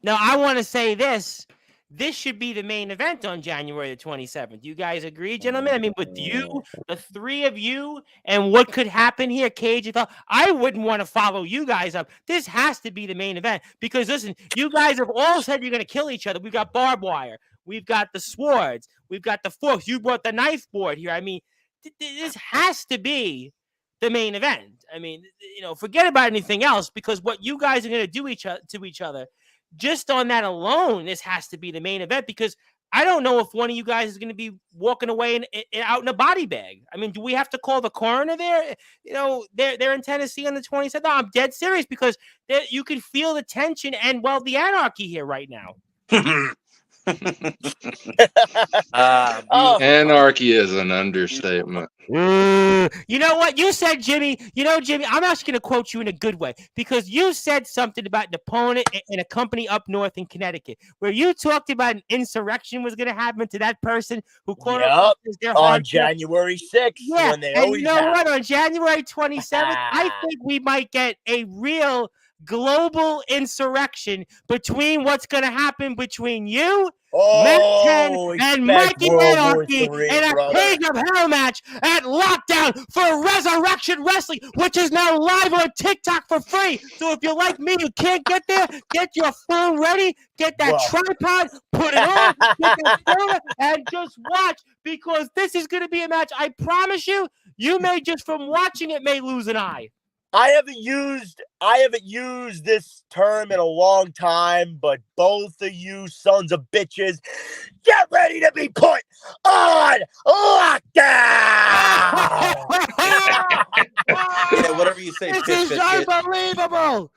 Now, I want to say this. This should be the main event on January the 27th. You guys agree, gentlemen? I mean, with you, the three of you, and what could happen here, Cage of Hell, I wouldn't want to follow you guys up. This has to be the main event because, listen, you guys have all said you're going to kill each other. We've got barbed wire. We've got the swords. We've got the forks. You brought the knife board here. I mean, this has to be the main event. I mean, forget about anything else because what you guys are going to do to each other, just on that alone, this has to be the main event because I don't know if one of you guys is going to be walking away out in a body bag. I mean, do we have to call the coroner there? They're in Tennessee on the 27th. No, I'm dead serious because you can feel the tension and, the anarchy here right now. Anarchy is an understatement. You know what you said, Jimmy? Jimmy, I'm actually going to quote you in a good way because you said something about an opponent in a company up north in Connecticut where you talked about an insurrection was going to happen to that person who quote on January 6th. Yeah, when they and you know what? On January 27th, I think we might get a real global insurrection between what's going to happen between you, and Mikey Anarchy in a Cage of Hell match at Lockdown for Resurrection Wrestling, which is now live on TikTok for free. So if you're like me, you can't get there, get your phone ready, get that tripod, put it on, get the camera, and just watch because this is going to be a match. I promise you, you may just from watching it may lose an eye. I haven't used this term in a long time, but both of you sons of bitches, get ready to be put on lockdown. Yeah, whatever you say. This is unbelievable.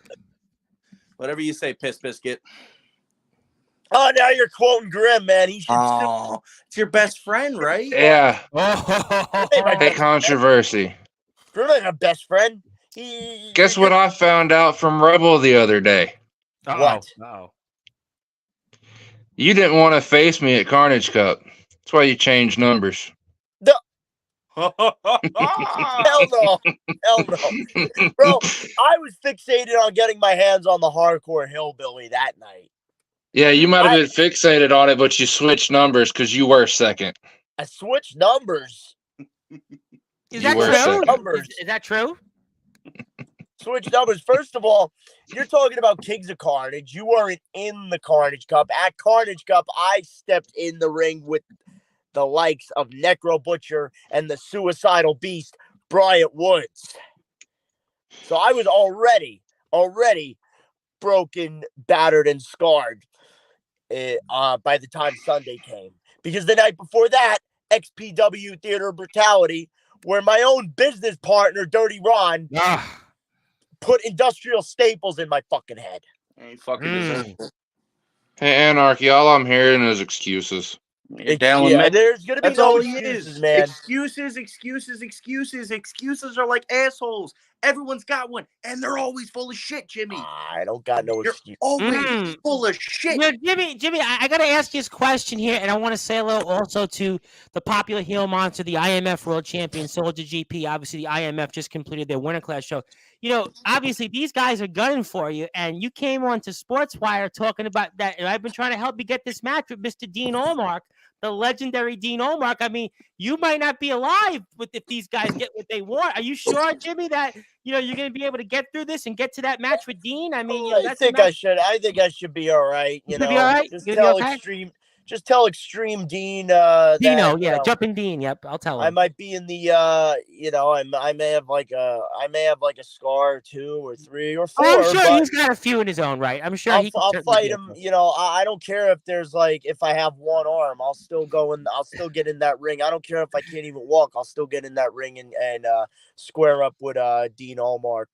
Whatever you say, Piss Biscuit. Oh, now you're quoting Grimm, man. He should. Oh, it's your best friend, right? Yeah. Hey, controversy. Grimm ain't my best friend. Guess what I found out from Rebel the other day? What? You didn't want to face me at Carnage Cup. That's why you changed numbers. Hell no. Hell no. Bro, I was fixated on getting my hands on the hardcore hillbilly that night. Yeah, you might have been fixated on it, but you switched numbers because you were second. I switched numbers. Is that true? Is that true? Switch numbers. First of all, you're talking about Kings of Carnage. You weren't in the Carnage Cup. At Carnage Cup, I stepped in the ring with the likes of Necro Butcher and the Suicidal Beast, Bryant Woods. So I was already broken, battered, and scarred by the time Sunday came. Because the night before that, XPW Theater of Brutality, where my own business partner, Dirty Ron, put industrial staples in my fucking head. Hey, fucking Hey, Anarchy, all I'm hearing is excuses. There's going to be no excuses, man. Excuses are like assholes. Everyone's got one, and they're always full of shit, Jimmy. I don't got no excuse. Always full of shit. Well, Jimmy, I got to ask you this question here, and I want to say hello also to the popular heel monster, the IMF World Champion, Soldier GP. Obviously, the IMF just completed their Winter Class show. obviously these guys are gunning for you, and you came on to Sportswire talking about that, and I've been trying to help you get this match with Mr. Dean Allmark, the legendary Dean Allmark. I mean, you might not be alive if these guys get what they want. Are you sure, Jimmy, that you're going to be able to get through this and get to that match with Dean? I mean, I think I should. I think I should be all right. You should be all right. Just You'll tell be okay? Extreme Dean. Dino, that, Jumping Dean. Yep, I'll tell him. I might be in the. I may have like a scar or 2 or 3 or 4. Oh, I'm sure he's got a few in his own right. I'm sure I'll fight him. I don't care if there's if I have one arm, I'll still get in that ring. I don't care if I can't even walk. I'll still get in that ring and square up with Dean Allmark.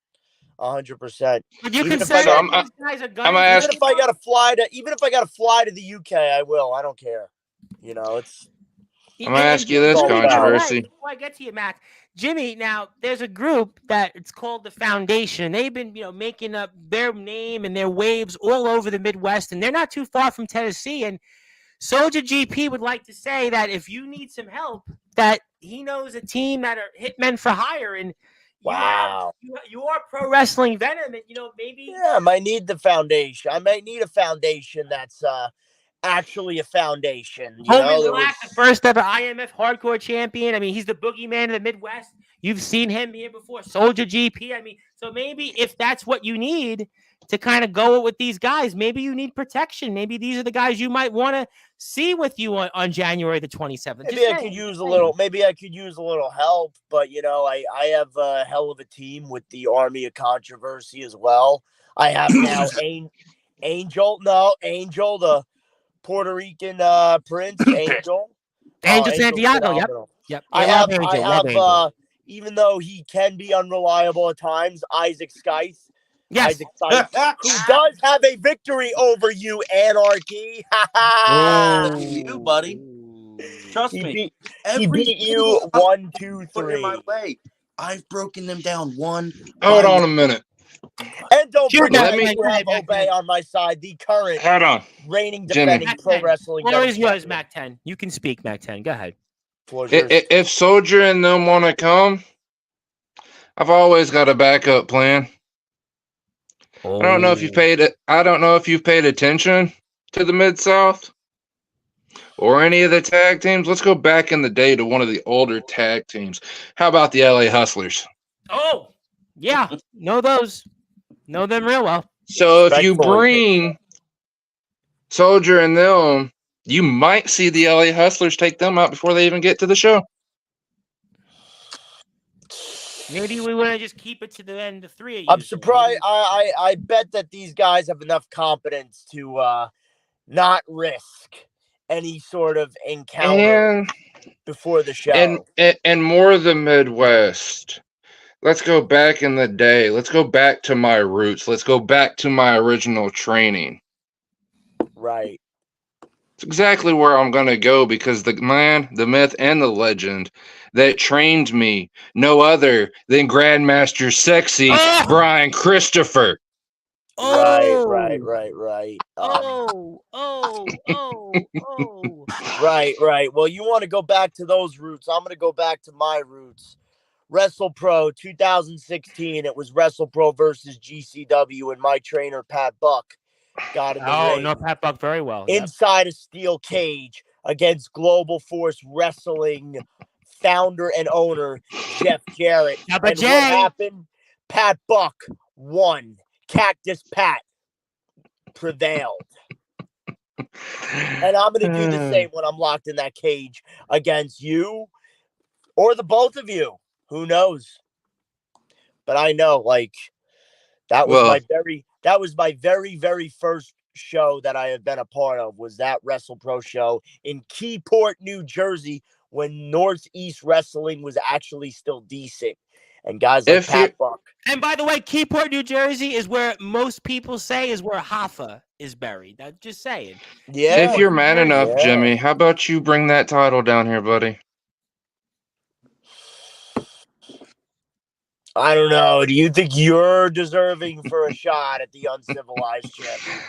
100%. Would you consider these guys are gunning? Even if I got to fly to the UK, I will. I don't care. It's. I'm gonna ask you this controversy. Before I get to you, Mac, Jimmy. Now there's a group that it's called the Foundation. They've been, making up their name and their waves all over the Midwest, and they're not too far from Tennessee. And Soldier GP would like to say that if you need some help, that he knows a team that are hitmen for hire, and. Wow. You are Pro Wrestling Venom, and maybe. Yeah, I might need the foundation. I might need a foundation that's actually a foundation. Hogan Black, the first ever IMF Hardcore Champion. I mean, he's the boogeyman of the Midwest. You've seen him here before. Soldier GP. I mean, so maybe if that's what you need to kind of go with these guys, maybe you need protection. Maybe these are the guys you might want to see with you on January the 27th. Maybe I could use a little help, but I have a hell of a team with the Army of Controversy as well. I have now Angel, the Puerto Rican prince, Angel. Angel Santiago, yep. I have even though he can be unreliable at times, Isaac Scythe. Yes. Isaac Scythe, who does have a victory over you, Anarchy. You, buddy. Trust me. He beat you 1, 2, 3. In my way. I've broken them down one. Hold on a minute. And don't forget you have Obey on my side, the current reigning defending Pro Wrestling. Floor is yours, Mac 10. You can speak, Mac 10. Go ahead. If Soldier and them want to come, I've always got a backup plan. I don't know if you've paid attention to the Mid-South or any of the tag teams. Let's go back in the day to one of the older tag teams. How about the LA Hustlers? Oh, yeah. Know those. Know them real well. So if you bring Soldier and them, you might see the LA Hustlers take them out before they even get to the show. Maybe we want to just keep it to the end of 3 of you. I'm surprised. I bet that these guys have enough competence to not risk any sort of encounter before the show. And more of the Midwest. Let's go back in the day. Let's go back to my roots. Let's go back to my original training. Right. It's exactly where I'm going to go because the man, the myth, and the legend that trained me, no other than Grandmaster Sexy Brian Christopher. Oh. Right. Right. Well, you want to go back to those roots. I'm going to go back to my roots. WrestlePro 2016. It was WrestlePro versus GCW, and my trainer, Pat Buck, got in the ring. Oh, no, Pat Buck very well. Inside a steel cage against Global Force Wrestling founder and owner, Jeff Jarrett. And what happened? Pat Buck won. Cactus Pat prevailed. And I'm going to do the same when I'm locked in that cage against you or the both of you. Who knows? But I know, that was my very, very first show that I had been a part of, was that WrestlePro show in Keyport, New Jersey, when Northeast Wrestling was actually still decent. And guys like Pat Buck. And by the way, Keyport, New Jersey is where most people say is where Hoffa is buried. I'm just saying. Yeah. If you're mad enough, Jimmy, how about you bring that title down here, buddy? I don't know. Do you think you're deserving for a shot at the Uncivilized Championship?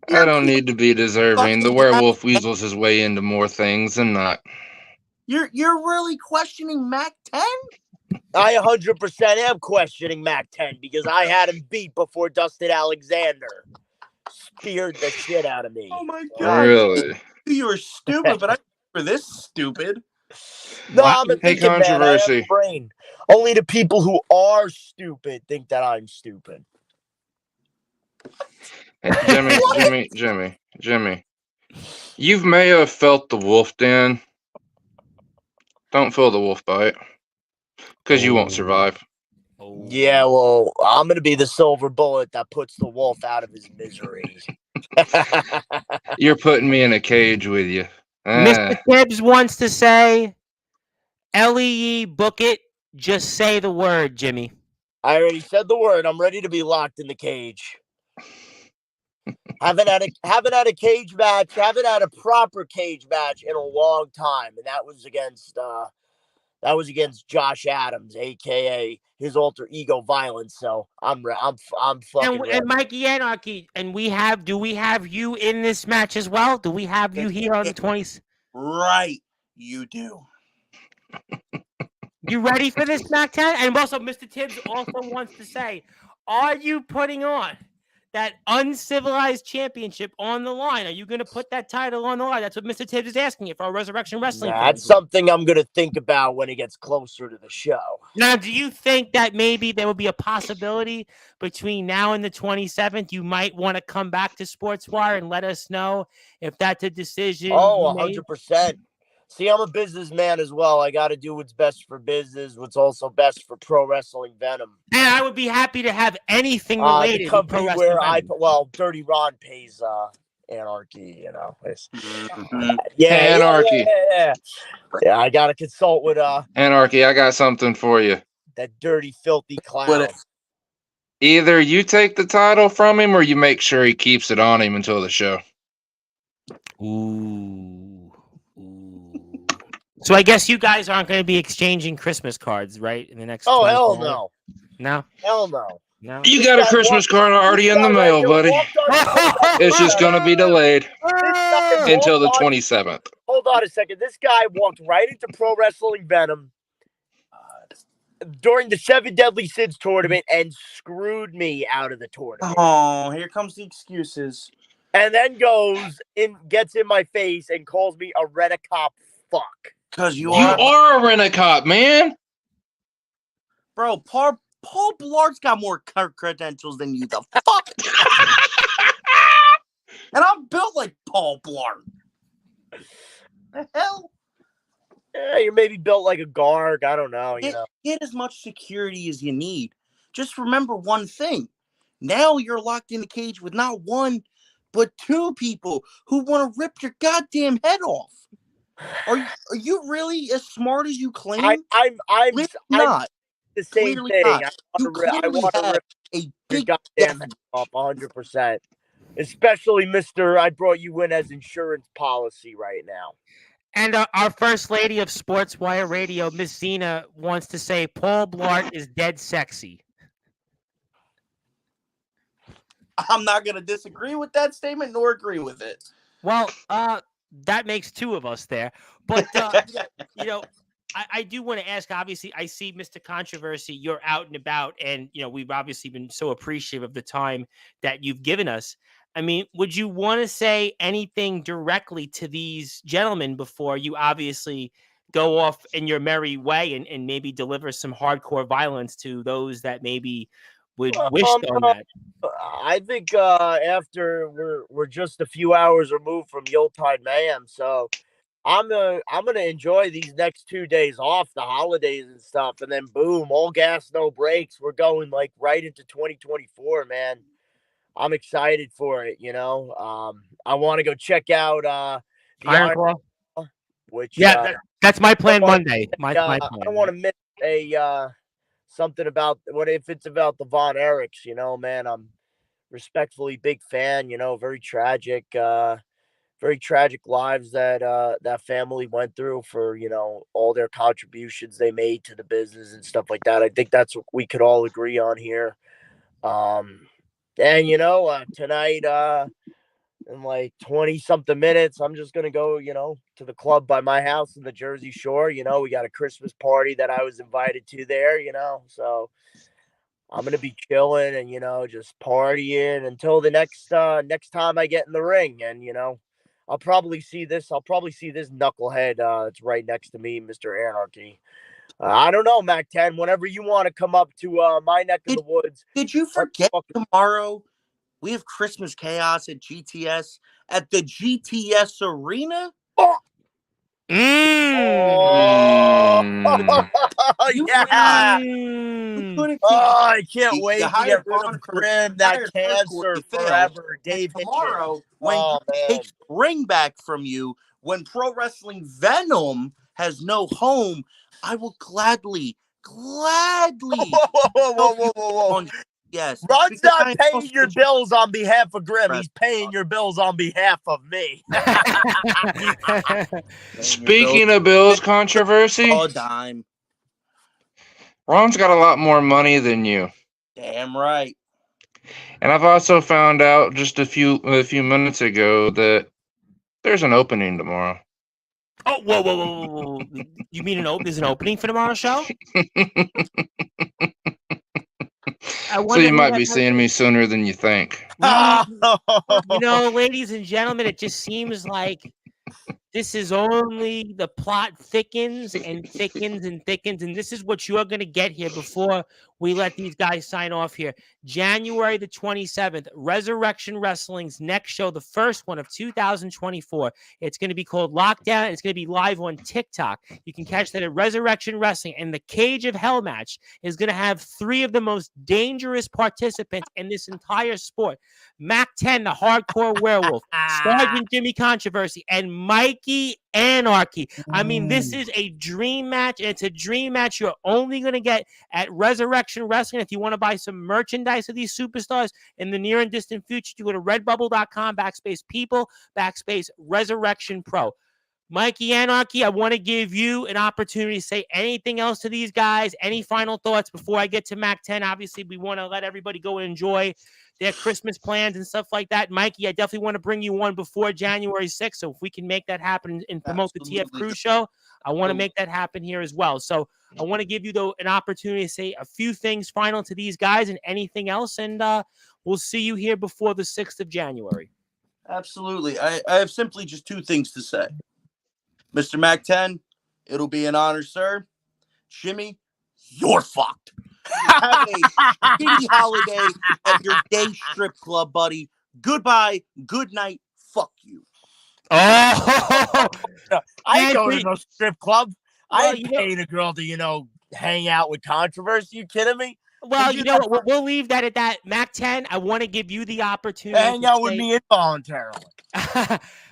I don't need to be deserving. The werewolf weasels his way into more things than not. You're really questioning Mac 10? I 100% am questioning Mac 10 because I had him beat before Dustin Alexander speared the shit out of me. Oh my God! Really? You were stupid, but I for this stupid. No, Wow. I'm a Hey, thinking man. I have a controversy. brain. Only the people who are stupid think that I'm stupid. Hey, Jimmy. You may have felt the wolf den. Don't feel the wolf bite, because you won't survive. Yeah, well, I'm gonna be the silver bullet that puts the wolf out of his misery. You're putting me in a cage with you. Mr. Tibbs wants to say, LEE, book it. Just say the word, Jimmy. I already said the word. I'm ready to be locked in the cage. Haven't had a cage match. Haven't had a proper cage match in a long time, and that was against Josh Adams, aka his alter ego Violence. So I'm fucking ready. And Mikey Anarchy, and do we have you in this match as well? Do we have you here on the 20th? Right, you do. You ready for this, Mac 10? And also, Mr. Tibbs also wants to say, are you putting on that uncivilized championship on the line? Are you going to put that title on the line? That's what Mr. Tibbs is asking you for a Resurrection Wrestling. That's something I'm going to think about when it gets closer to the show. Now, do you think that maybe there will be a possibility between now and the 27th you might want to come back to Sportswire and let us know if that's a decision? Oh, 100%. See, I'm a businessman as well. I got to do what's best for business, what's also best for Pro Wrestling Venom. And I would be happy to have anything related the company to Pro where Venom. Dirty Ron pays Anarchy, you know. Anarchy. Yeah, I got to consult with Anarchy, I got something for you. That dirty, filthy clown. Either you take the title from him or you make sure he keeps it on him until the show. Ooh. So I guess you guys aren't going to be exchanging Christmas cards, right? In the next. Oh, hell no. No. Hell no. No. You got a Christmas card already in the mail, buddy. It's just going to be delayed until the 27th. Hold on a second. This guy walked right into Pro Wrestling Venom during the 7 Deadly Sins tournament and screwed me out of the tournament. Oh, here comes the excuses. And then gets in my face and calls me a rent-a-cop fuck. Because you are a rent-a-cop, man. Bro, Paul Blart's got more credentials than you. The fuck? And I'm built like Paul Blart. The hell? Yeah, you're maybe built like a Garg. I don't know. Get as much security as you need. Just remember one thing. Now you're locked in a cage with not one, but 2 people who want to rip your goddamn head off. Are you really as smart as you claim? I'm not. The same Clearly thing. not. I want to rip a your goddamn head off 100%. Especially Mr. I brought you in as insurance policy right now. And our first lady of Sportswire Radio, Miss Zena, wants to say Paul Blart is dead sexy. I'm not going to disagree with that statement nor agree with it. Well, that makes 2 of us there. But, you know, I do want to ask, obviously, I see Mr. Controversy, you're out and about, and, you know, we've obviously been so appreciative of the time that you've given us. I mean, would you want to say anything directly to these gentlemen before you obviously go off in your merry way and maybe deliver some hardcore violence to those that maybe would wish on that? I think after we're just a few hours removed from Yuletide Mayhem, so I'm gonna enjoy these next 2 days off, the holidays and stuff, and then boom, all gas, no brakes. We're going like right into 2024, man. I'm excited for it, you know. I want to go check out the Iron Claw, which that's my plan Monday. My plan. I don't want to miss something about if it's about the Von Erichs, you know, man. I'm respectfully big fan, you know, very tragic lives that that family went through for, you know, all their contributions they made to the business and stuff like that. I think that's what we could all agree on here. And you know, tonight in like 20 something minutes. I'm just going to go, to the club by my house in the Jersey Shore. We got a Christmas party that I was invited to there, so I'm going to be chilling and, just partying until the next time I get in the ring. And, I'll probably see this knucklehead that's right next to me, Mr. Anarchy. I don't know, Mac 10, whenever you want to come up to my neck of the woods. Did you forget tomorrow we have Christmas Chaos at GTS at the GTS Arena? Oh, yeah. I can't wait to get rid of Grim, that cancer forever. Dave tomorrow, when he takes the ring back from you, when Pro Wrestling Venom has no home, I will gladly. Whoa. Yes. Ron's not paying your bills on behalf of Grim. He's paying your bills on behalf of me. Speaking of bills controversy, a dime. Ron's got a lot more money than you. Damn right. And I've also found out just a few minutes ago that there's an opening tomorrow. Oh, whoa. You mean there's an opening for tomorrow's show? So you might be seeing me sooner than you think. Ladies and gentlemen, it just seems like this is only the plot thickens, and this is what you're going to get here before we let these guys sign off here. January the 27th, Resurrection Wrestling's next show, the first one of 2024. It's going to be called Lockdown. It's going to be live on TikTok. You can catch that at Resurrection Wrestling. And the Cage of Hell match is going to have 3 of the most dangerous participants in this entire sport. Mac 10, the Hardcore Werewolf, Sergeant Jimmy Controversy, and Mikey Anarchy. I mean, this is a dream match, and it's a dream match you're only going to get at Resurrection Wrestling. If you want to buy some merchandise of these superstars in the near and distant future, you go to redbubble.com/people/Resurrection Pro. Mikey Anarchy, I want to give you an opportunity to say anything else to these guys. Any final thoughts before I get to Mac 10? Obviously, we want to let everybody go and enjoy their Christmas plans and stuff like that. Mikey, I definitely want to bring you one before January 6th. So if we can make that happen and promote the TF Crew show, I want to make that happen here as well. So I want to give you an opportunity to say a few things final to these guys and anything else. And we'll see you here before the 6th of January. Absolutely. I have simply just 2 things to say. Mr. Mac 10, it'll be an honor, sir. Jimmy, you're fucked. Have a shitty holiday at your gay strip club, buddy. Goodbye. Good night. Fuck you. Oh, I go to no strip club. I ain't paying a girl to, hang out with Controversy. You kidding me? Well, you know what? We'll leave that at that. Mac 10, I want to give you the opportunity hang out with me involuntarily.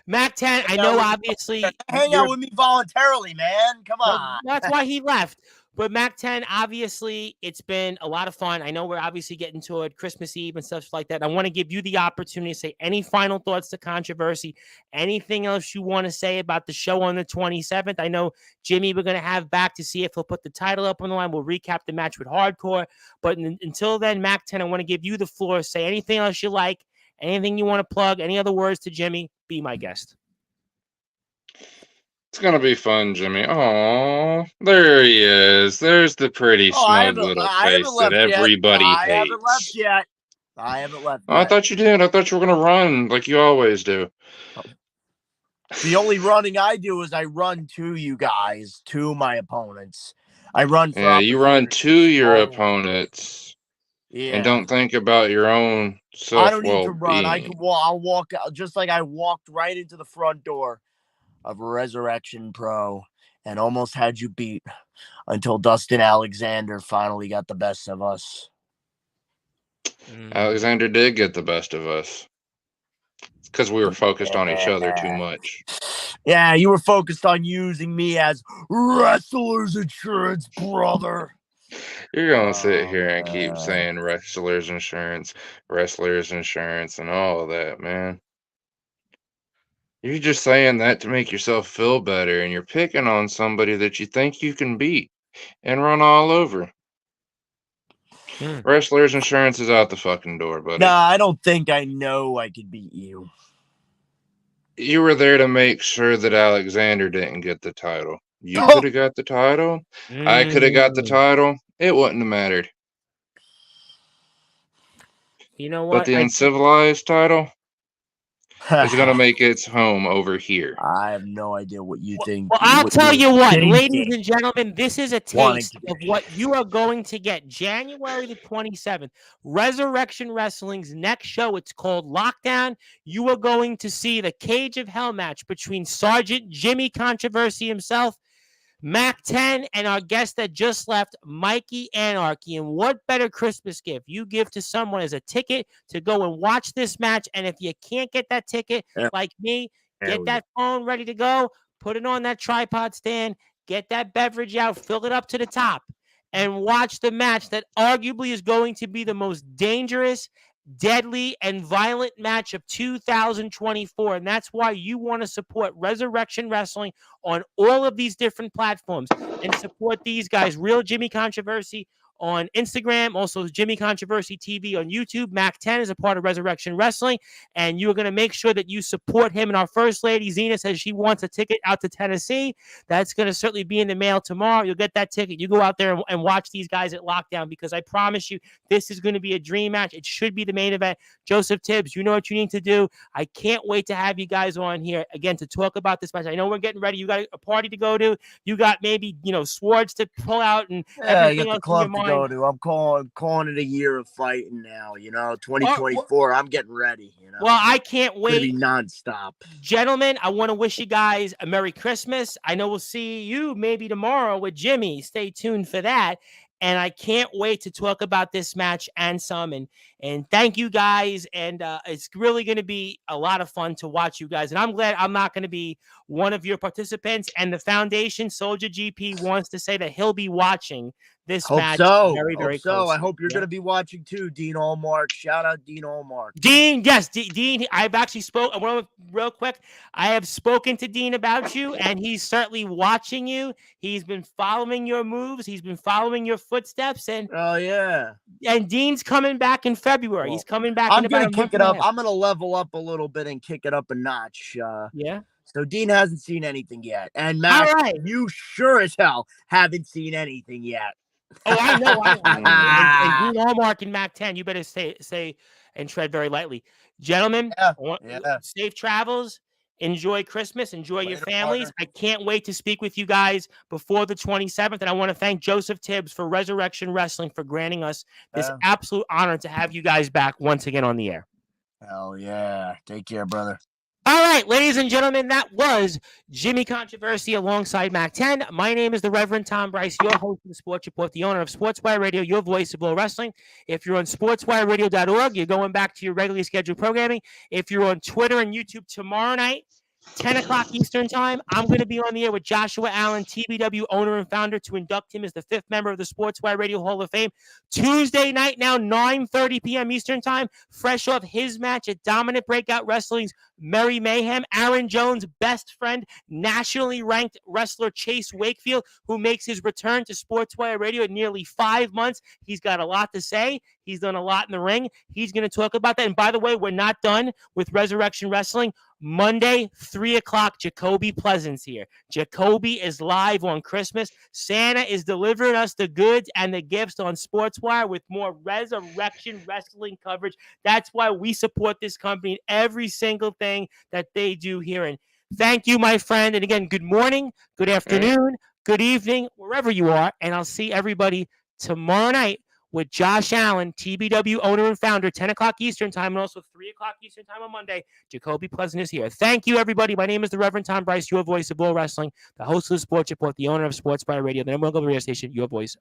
Mac 10, I know obviously. Hang out with me voluntarily, man. Come on. Well, that's why he left. But Mac 10, obviously, it's been a lot of fun. I know we're obviously getting toward Christmas Eve and stuff like that. I want to give you the opportunity to say any final thoughts to Controversy, anything else you want to say about the show on the 27th. I know Jimmy we're going to have back to see if he'll put the title up on the line. We'll recap the match with Hardcore. But until then, Mac 10, I want to give you the floor. Say anything else you like, anything you want to plug, any other words to Jimmy. Be my guest. It's going to be fun, Jimmy. Oh, there he is. There's the pretty smug little face that everybody hates. I haven't left yet. I thought you did. I thought you were going to run like you always do. The only running I do is I run to you guys, to my opponents. I run for you run to your opponents. Yeah. And don't think about your own self. I don't need to run. I'll walk just like I walked right into the front door of Resurrection Pro and almost had you beat until Dustin Alexander finally got the best of us. Alexander did get the best of us. It's because we were focused on each other too much. Yeah, you were focused on using me as wrestler's insurance, brother. You're going to sit here and keep saying wrestler's insurance, and all of that, man. You're just saying that to make yourself feel better, and you're picking on somebody that you think you can beat and run all over. Wrestler's insurance is out the fucking door, buddy. Nah, I don't think I know I could beat you. You were there to make sure that Alexander didn't get the title. You could have got the title. I could have got the title. It wouldn't have mattered. You know what? But the uncivilized title is going to make its home over here. I have no idea what you think. Well, I'll tell you what, ladies and gentlemen, this is a taste of what you are going to get. January the 27th, Resurrection Wrestling's next show. It's called Lockdown. You are going to see the Cage of Hell match between Sergeant Jimmy Controversy himself, Mac 10, and our guest that just left, Mikey Anarchy. And what better Christmas gift you give to someone as a ticket to go and watch this match? And if you can't get that ticket, like me, get that phone ready to go, put it on that tripod stand, get that beverage out, fill it up to the top, and watch the match that arguably is going to be the most dangerous, deadly, and violent match of 2024. And that's why you want to support Resurrection Wrestling on all of these different platforms and support these guys. Real Jimmy Controversy on Instagram, also Jimmy Controversy TV on YouTube. Mac 10 is a part of Resurrection Wrestling, and you're going to make sure that you support him. And our First Lady, Zena, says she wants a ticket out to Tennessee. That's going to certainly be in the mail tomorrow. You'll get that ticket. You go out there and watch these guys at Lockdown, because I promise you, this is going to be a dream match. It should be the main event. Joseph Tibbs, you know what you need to do. I can't wait to have you guys on here again to talk about this match. I know we're getting ready. You got a party to go to. You got maybe, swords to pull out and everything else in your mind. Go to. I'm calling it a year of fighting now. 2024. I'm getting ready. Well, I can't wait. It's gonna be nonstop. Gentlemen, I want to wish you guys a Merry Christmas. I know we'll see you maybe tomorrow with Jimmy. Stay tuned for that. And I can't wait to talk about this match and some. And thank you guys. And it's really going to be a lot of fun to watch you guys. And I'm glad I'm not going to be one of your participants. And the foundation, Soldier GP, wants to say that he'll be watching this match very, very closely. I hope you're going to be watching too, Dean Allmark. Shout out Dean Allmark. Dean, yes, Dean. I've actually real quick. I have spoken to Dean about you, and he's certainly watching you. He's been following your moves. He's been following your footsteps. And and Dean's coming back in February. He's coming back. I'm going to kick it up. I'm going to level up a little bit and kick it up a notch. So Dean hasn't seen anything yet, and Matt, you sure as hell haven't seen anything yet. Oh, I know. And Dean Allmark and Mac 10, you better say and tread very lightly. Gentlemen, safe travels. Enjoy Christmas. Enjoy your families. I can't wait to speak with you guys before the 27th. And I want to thank Joseph Tibbs for Resurrection Wrestling for granting us this absolute honor to have you guys back once again on the air. Hell yeah. Take care, brother. All right, ladies and gentlemen, that was Jimmy Controversy alongside Mac 10. My name is the Reverend Tom Bryce, your host of the Sports Report, the owner of Sportswire Radio, your voice of Bull Wrestling. If you're on sportswireradio.org, you're going back to your regularly scheduled programming. If you're on Twitter and YouTube tomorrow night, 10 o'clock Eastern time, I'm going to be on the air with Joshua Allen, TBW owner and founder, to induct him as the 5th member of the Sportswire Radio Hall of Fame. Tuesday night now, 9:30 p.m. Eastern time, fresh off his match at Dominant Breakout Wrestling's Merry Mayhem. Aaron Jones' best friend, nationally ranked wrestler Chase Wakefield, who makes his return to Sportswire Radio in nearly 5 months. He's got a lot to say. He's done a lot in the ring. He's going to talk about that. And by the way, we're not done with Resurrection Wrestling. Monday, 3 o'clock, Jacoby Pleasance here. Jacoby is live on Christmas. Santa is delivering us the goods and the gifts on Sportswire with more Resurrection Wrestling coverage. That's why we support this company in every single thing that they do here. And thank you, my friend. And again, good morning, good afternoon, good evening, wherever you are. And I'll see everybody tomorrow night with Josh Allen, TBW owner and founder, 10 o'clock Eastern time, and also 3 o'clock Eastern time on Monday. Jacoby Pleasant is here. Thank you, everybody. My name is the Reverend Tom Bryce, your voice of Bull Wrestling, the host of the Sports Report, the owner of Sportswire Radio, the number one global radio station, your voice